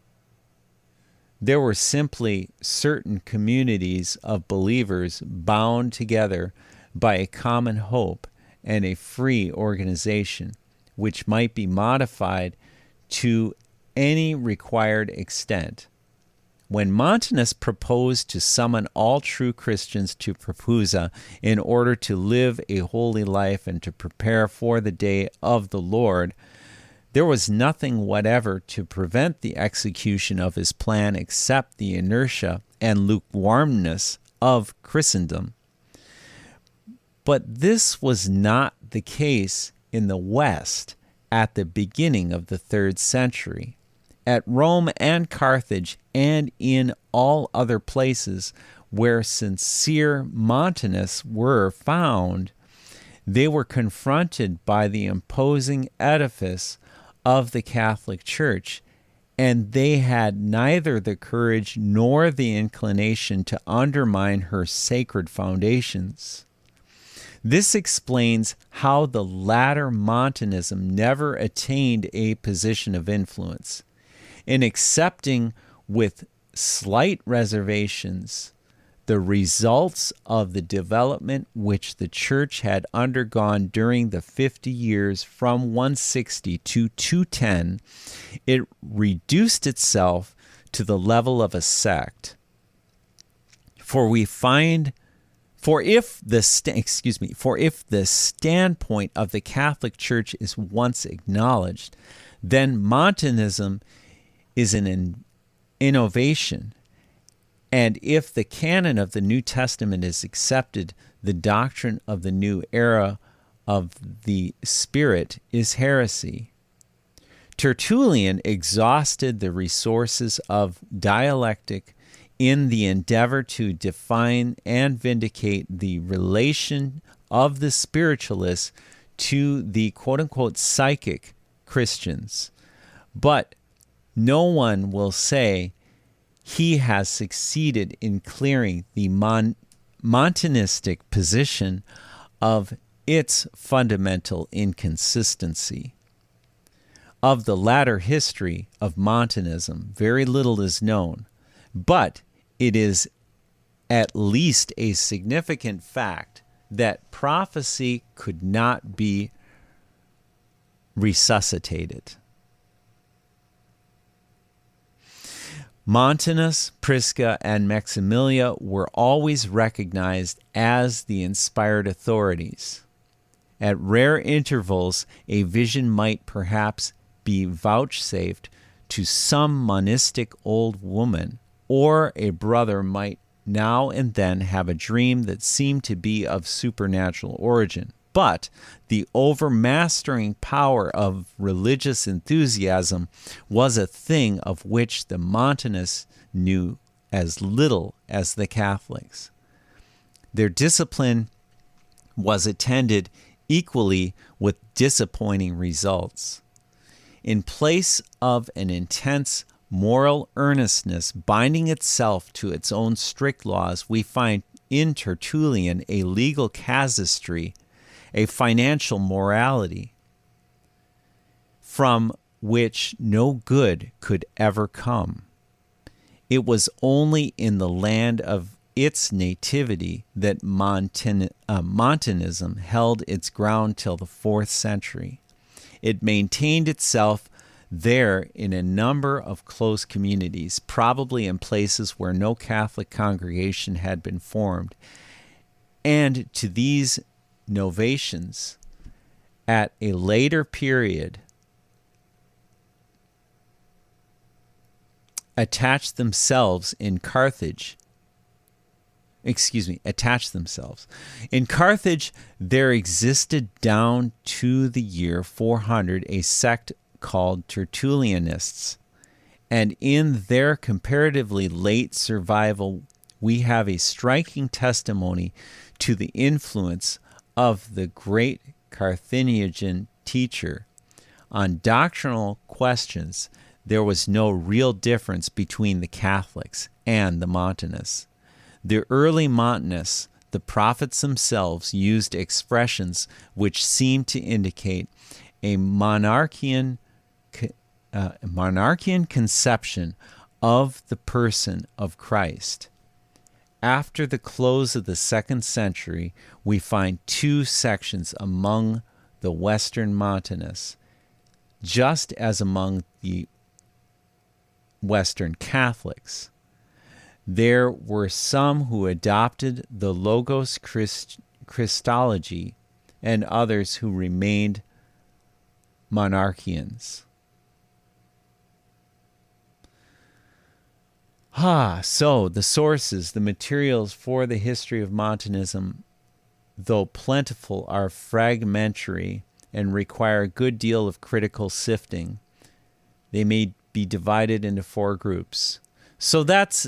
There were simply certain communities of believers bound together by a common hope and a free organization, which might be modified to any required extent. When Montanus proposed to summon all true Christians to Propusa in order to live a holy life and to prepare for the day of the Lord, there was nothing whatever to prevent the execution of his plan except the inertia and lukewarmness of Christendom. But this was not the case in the West at the beginning of the 3rd century. At Rome and Carthage and in all other places where sincere Montanists were found, they were confronted by the imposing edifice of the Catholic Church, and they had neither the courage nor the inclination to undermine her sacred foundations. This explains how the latter Montanism never attained a position of influence. In accepting with slight reservations the results of the development which the Church had undergone during the 50 years from 160 to 210, it reduced itself to the level of a sect. For if the standpoint of the Catholic Church is once acknowledged, then Montanism is an innovation. And if the canon of the New Testament is accepted, the doctrine of the new era of the Spirit is heresy. Tertullian exhausted the resources of dialectic in the endeavor to define and vindicate the relation of the spiritualists to the quote-unquote psychic Christians. But no one will say he has succeeded in clearing the Montanistic position of its fundamental inconsistency. Of the latter history of Montanism, very little is known, but it is at least a significant fact that prophecy could not be resuscitated. Montanus, Prisca, and Maximilia were always recognized as the inspired authorities. At rare intervals, a vision might perhaps be vouchsafed to some monistic old woman, or a brother might now and then have a dream that seemed to be of supernatural origin. But the overmastering power of religious enthusiasm was a thing of which the Montanists knew as little as the Catholics. Their discipline was attended equally with disappointing results. In place of an intense moral earnestness binding itself to its own strict laws, we find in Tertullian a legal casuistry, a financial morality, from which no good could ever come. It was only in the land of its nativity that Montanism held its ground till the 4th century. It maintained itself there in a number of close communities, probably in places where no Catholic congregation had been formed. And to these Novatians, at a later period, attached themselves. In Carthage, there existed down to the year 400 a sect called Tertullianists, and in their comparatively late survival, we have a striking testimony to the influence of the great Carthaginian teacher. On doctrinal questions, there was no real difference between the Catholics and the Montanists. The early Montanists, the prophets themselves, used expressions which seemed to indicate a monarchian conception of the person of Christ. After the close of the 2nd century, we find two sections among the Western Montanists, just as among the Western Catholics. There were some who adopted the Logos Christology and others who remained monarchians. So the sources, the materials for the history of Montanism, though plentiful, are fragmentary and require a good deal of critical sifting. They may be divided into 4 groups. So that's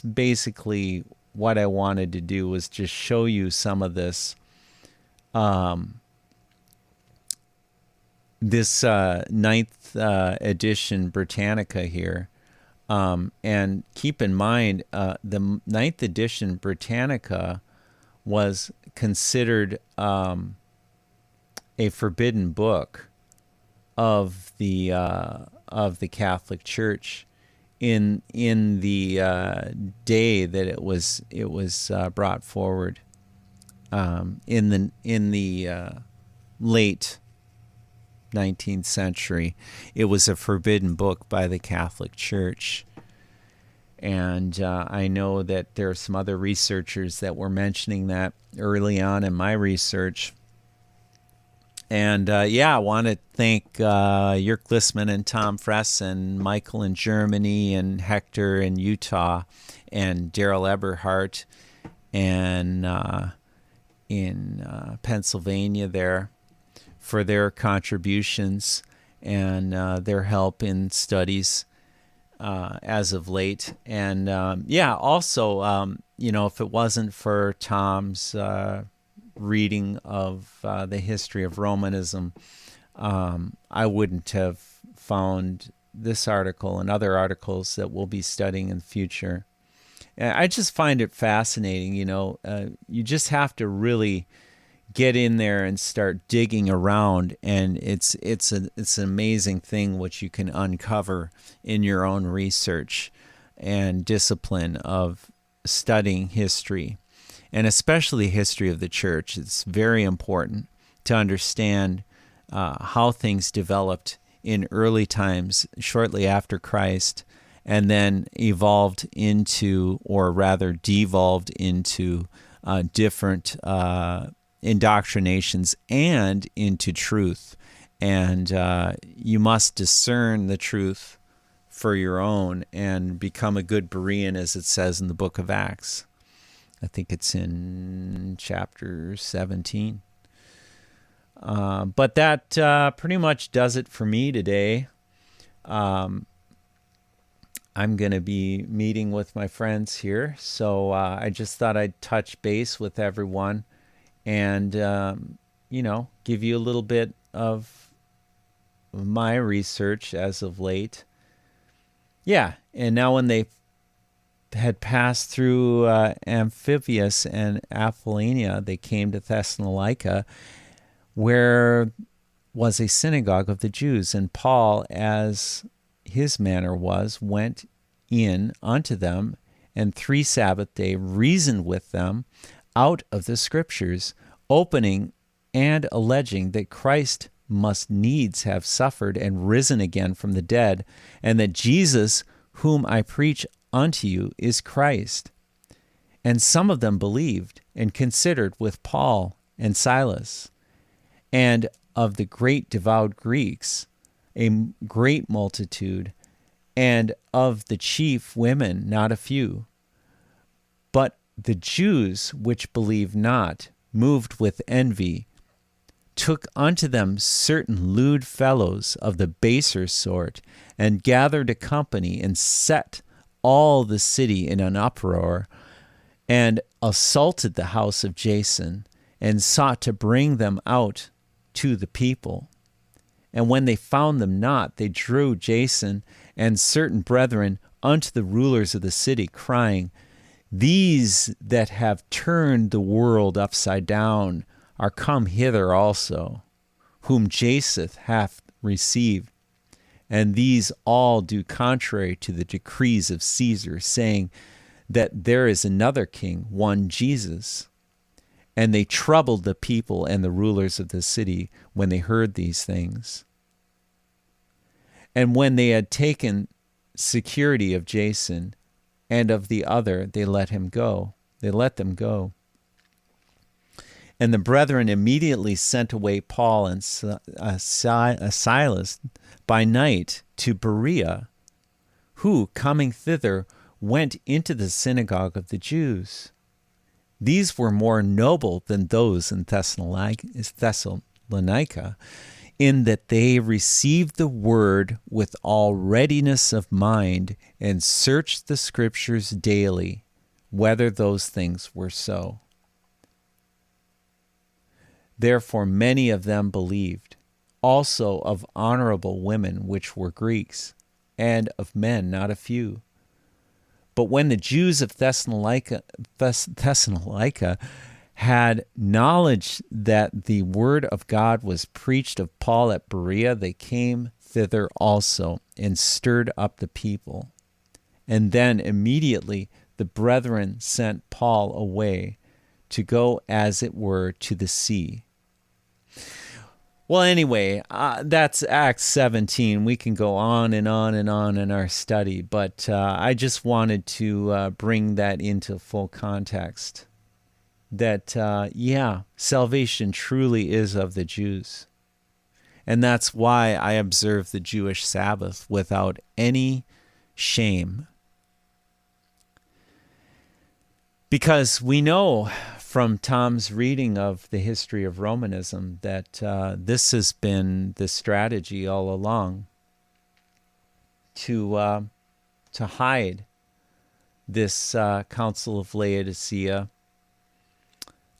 basically what I wanted to do, was just show you some of this this 9th edition Brittanica here. And keep in mind, the 9th edition Brittanica was considered a forbidden book of the Catholic Church in the day that it was brought forward, in the late 19th century. It was a forbidden book by the Catholic Church. And I know that there are some other researchers that were mentioning that early on in my research. And I want to thank Jörg Lissman and Tom Fress and Michael in Germany and Hector in Utah and Daryl Eberhardt and in Pennsylvania there for their contributions and their help in studies as of late. And also, if it wasn't for Tom's reading of the history of Romanism, I wouldn't have found this article and other articles that we'll be studying in the future. And I just find it fascinating. You just have to really get in there and start digging around, and it's an amazing thing what you can uncover in your own research and discipline of studying history, and especially history of the church. It's very important to understand how things developed in early times, shortly after Christ, and then evolved into, or rather devolved into, different indoctrinations and into truth. And you must discern the truth for your own and become a good Berean, as it says in the book of Acts. I think it's in chapter 17. But that pretty much does it for me today. I'm going to be meeting with my friends here, so I just thought I'd touch base with everyone and, give you a little bit of my research as of late. Yeah, and now when they had passed through Amphipolis and Apollonia, they came to Thessalonica, where was a synagogue of the Jews. And Paul, as his manner was, went in unto them, and 3 Sabbath day reasoned with them out of the Scriptures, opening and alleging that Christ must needs have suffered and risen again from the dead, and that Jesus, whom I preach unto you, is Christ. And some of them believed and considered with Paul and Silas. And of the great devout Greeks, a great multitude, and of the chief women not a few. But the Jews which believed not, moved with envy, took unto them certain lewd fellows of the baser sort, and gathered a company, and set all the city in an uproar, and assaulted the house of Jason, and sought to bring them out to the people. And when they found them not, they drew Jason and certain brethren unto the rulers of the city, crying, These that have turned the world upside down are come hither also, whom Jason hath received. And these all do contrary to the decrees of Caesar, saying that there is another king, one Jesus. And they troubled the people and the rulers of the city when they heard these things. And when they had taken security of Jason and of the other, they let them go. And the brethren immediately sent away Paul and Silas by night to Berea, who, coming thither, went into the synagogue of the Jews. These were more noble than those in Thessalonica, in that they received the word with all readiness of mind, and searched the Scriptures daily, whether those things were so. Therefore many of them believed, also of honorable women which were Greeks, and of men not a few. But when the Jews of Thessalonica had knowledge that the word of God was preached of Paul at Berea, they came thither also, and stirred up the people. And then immediately the brethren sent Paul away to go, as it were, to the sea. Well, anyway, that's Acts 17. We can go on and on and on in our study, but I just wanted to bring that into full context. That, salvation truly is of the Jews. And that's why I observe the Jewish Sabbath without any shame. Because we know from Tom's reading of the history of Romanism that this has been the strategy all along to hide this Council of Laodicea,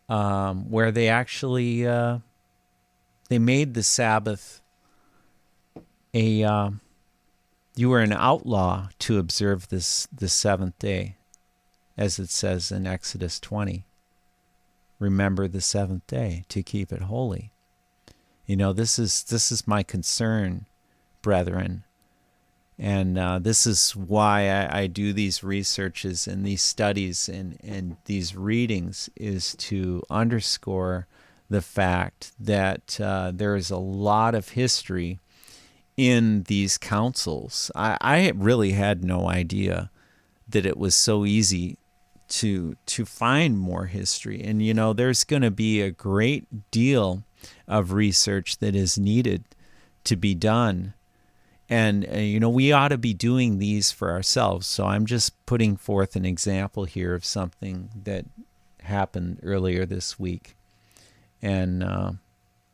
where they actually they made the Sabbath you were an outlaw to observe the seventh day, as it says in Exodus 20. Remember the seventh day to keep it holy. You know, this is my concern, brethren. And this is why I do these researches and these studies and these readings, is to underscore the fact that there is a lot of history in these councils. I really had no idea that it was so easy to find more history. And, you know, there's going to be a great deal of research that is needed to be done. And, you know, we ought to be doing these for ourselves. So I'm just putting forth an example here of something that happened earlier this week. And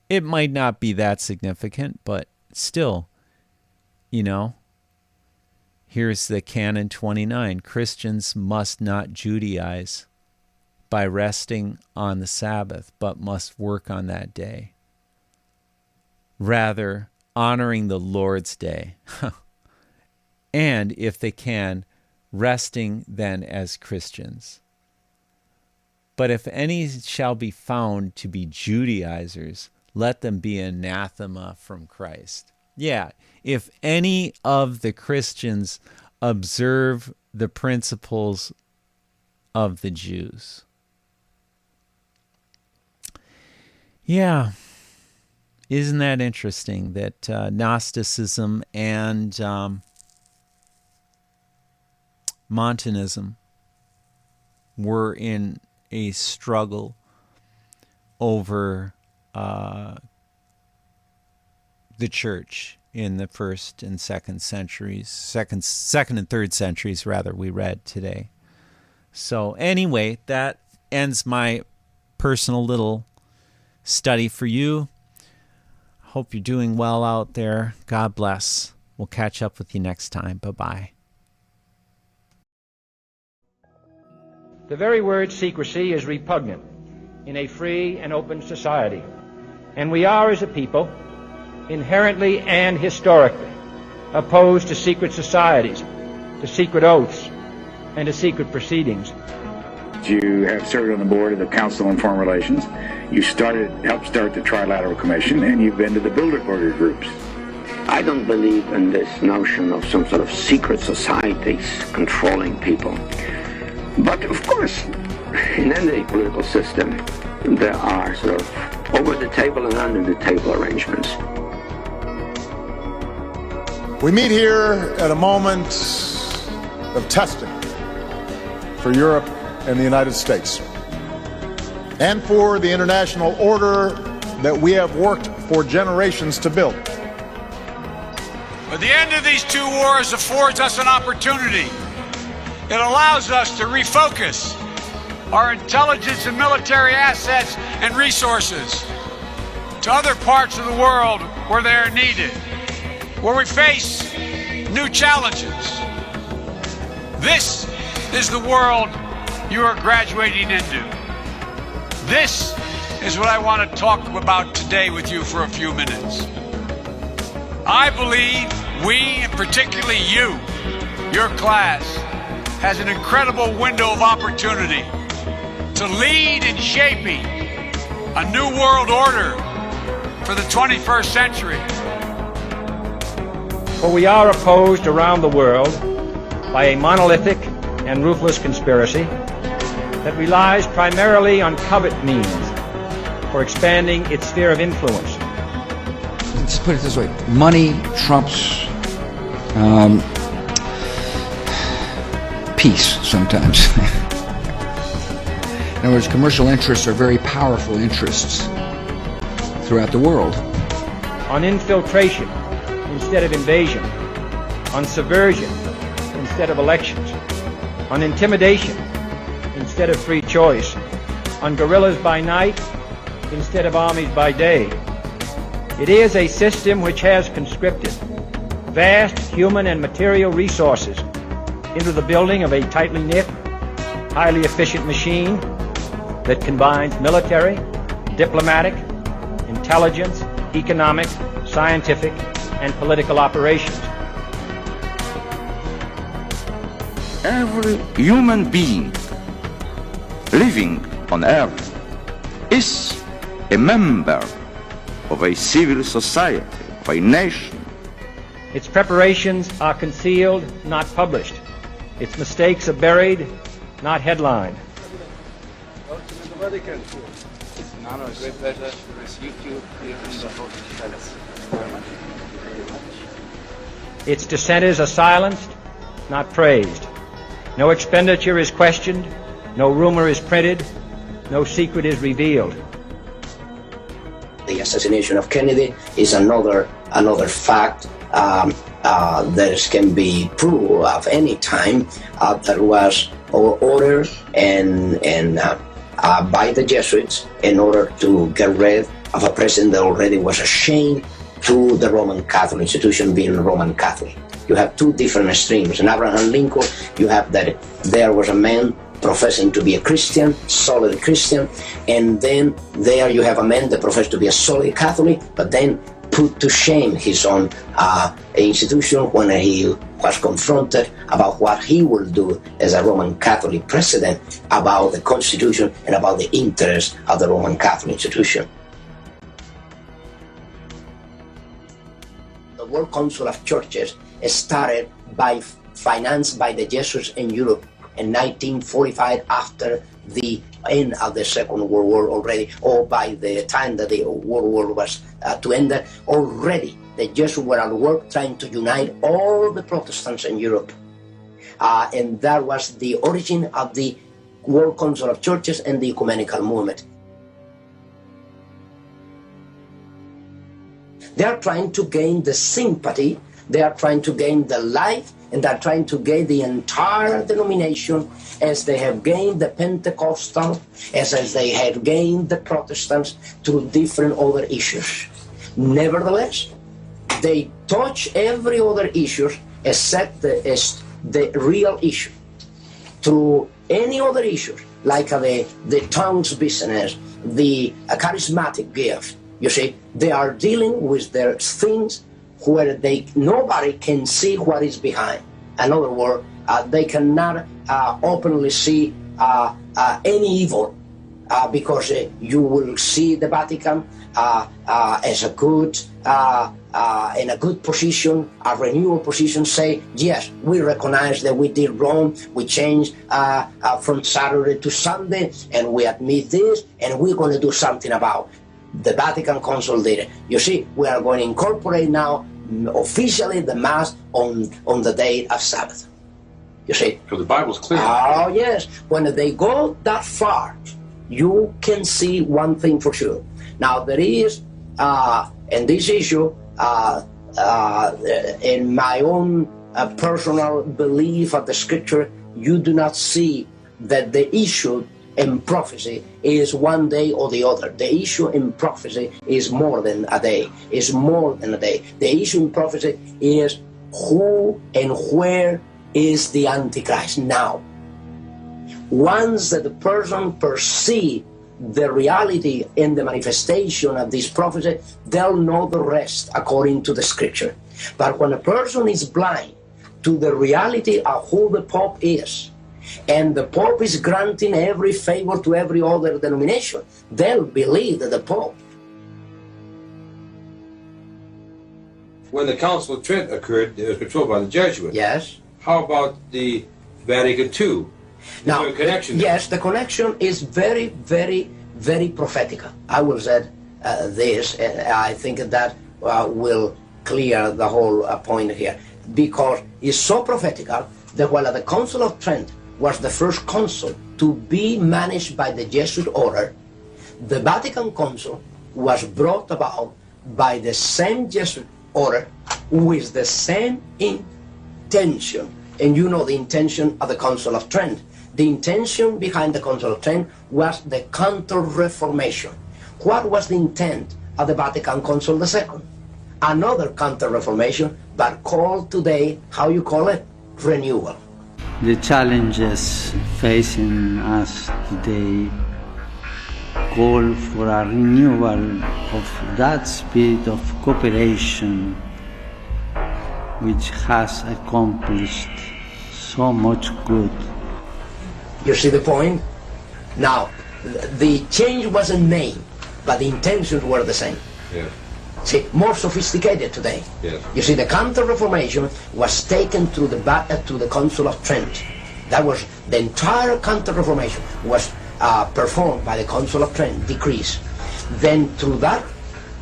it might not be that significant, but still, you know, here's the Canon 29. Christians must not Judaize by resting on the Sabbath, but must work on that day. Rather, honoring the Lord's day. And, if they can, resting then as Christians. But if any shall be found to be Judaizers, let them be anathema from Christ. Yeah, if any of the Christians observe the principles of the Jews. Yeah, Isn't that interesting that Gnosticism and Montanism were in a struggle over the church in the first and second centuries, second and third centuries, rather, we read today. So anyway, that ends my personal little study for you. Hope you're doing well out there. God bless. We'll catch up with you next time. Bye-bye. The very word secrecy is repugnant in a free and open society. And we are, as a people, inherently and historically opposed to secret societies, to secret oaths, and to secret proceedings. You have served on the board of the Council on Foreign Relations. You helped start the Trilateral Commission, and you've been to the Bilderberger groups. I don't believe in this notion of some sort of secret societies controlling people. But of course, in any political system, there are sort of over-the-table and under-the-table arrangements. We meet here at a moment of testing for Europe and the United States, and for the international order that we have worked for generations to build. But the end of these two wars affords us an opportunity. It allows us to refocus our intelligence and military assets and resources to other parts of the world where they are needed, where we face new challenges. This is the world you are graduating into. This is what I want to talk about today with you for a few minutes. I believe we, and particularly you, your class, has an incredible window of opportunity to lead in shaping a new world order for the 21st century. For we are opposed around the world by a monolithic and ruthless conspiracy that relies primarily on covert means for expanding its sphere of influence. Let's put it this way, money trumps peace sometimes. In other words, commercial interests are very powerful interests throughout the world. On infiltration instead of invasion, on subversion instead of elections, on intimidation instead of free choice, on guerrillas by night instead of armies by day. It is a system which has conscripted vast human and material resources into the building of a tightly knit, highly efficient machine that combines military, diplomatic, intelligence, economic, scientific, and political operations. Every human being living on earth is a member of a civil society, of a nation. Its preparations are concealed, not published. Its mistakes are buried, not headlined. Welcome to the Vatican. It's an honor, a great pleasure to receive you here in the Holy Palace. Its dissenters are silenced, not praised. No expenditure is questioned, no rumor is printed, no secret is revealed. The assassination of Kennedy is another fact that can be proved of any time that was ordered and by the Jesuits in order to get rid of a president that already was a shame to the Roman Catholic institution, being Roman Catholic. You have two different extremes. In Abraham Lincoln, you have that there was a man professing to be a Christian, solid Christian, and then there you have a man that professed to be a solid Catholic, but then put to shame his own institution when he was confronted about what he will do as a Roman Catholic president about the Constitution and about the interests of the Roman Catholic institution. The World Council of Churches started financed by the Jesuits in Europe in 1945 after the end of the Second World War already, or by the time that the World War was to end, already the Jesuits were at work trying to unite all the Protestants in Europe. And that was the origin of the World Council of Churches and the ecumenical movement. They are trying to gain the sympathy, they are trying to gain the life, and they are trying to gain the entire denomination, as they have gained the Pentecostal, as they have gained the Protestants through different other issues. Nevertheless, they touch every other issue except the real issue. Through any other issue, like the tongues business, the charismatic gift, you see, they are dealing with their things where nobody can see what is behind. In other words, they cannot openly see any evil, because you will see the Vatican as a good, in a good position, a renewal position, say, yes, we recognize that we did wrong, we changed from Saturday to Sunday, and we admit this, and we're going to do something about it. The Vatican Council did it. You see, we are going to incorporate now officially the Mass on the day of Sabbath. You see? Because the Bible's clear. Oh, yes. When they go that far, you can see one thing for sure. Now, there is, in this issue, in my own personal belief of the Scripture, you do not see that the issue in prophecy is one day or the other. The issue in prophecy is more than a day. It's more than a day. The issue in prophecy is who and where is the Antichrist now. Once that the person perceives the reality and the manifestation of this prophecy, they'll know the rest according to the Scripture. But when a person is blind to the reality of who the Pope is, and the Pope is granting every favor to every other denomination, they'll believe that the Pope. When the Council of Trent occurred, it was controlled by the Jesuits. Yes. How about the Vatican II? Now, there a connection there? Yes, the connection is very, very, very prophetical. I will say this, and I think that will clear the whole point here, because it's so prophetical that while the Council of Trent was the first council to be managed by the Jesuit order, the Vatican Council was brought about by the same Jesuit order with the same intention. And you know the intention of the Council of Trent. The intention behind the Council of Trent was the Counter-Reformation. What was the intent of the Vatican Council II? Another Counter-Reformation, but called today, how you call it? Renewal. The challenges facing us today call for a renewal of that spirit of cooperation which has accomplished so much good. You see the point? Now, the change wasn't made, but the intentions were the same. Yeah. See, more sophisticated today. Yes. You see, the Counter-Reformation was taken through the Council of Trent. That was the entire Counter-Reformation was performed by the Council of Trent, decrees. Then through that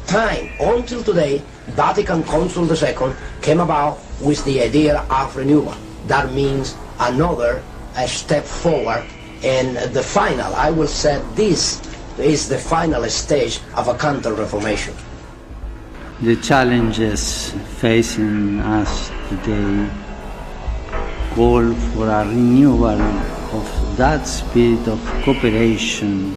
time until today, Vatican Council II came about with the idea of renewal. That means another step forward, and the final, I will say this is the final stage of a Counter-Reformation. The challenges facing us today call for a renewal of that spirit of cooperation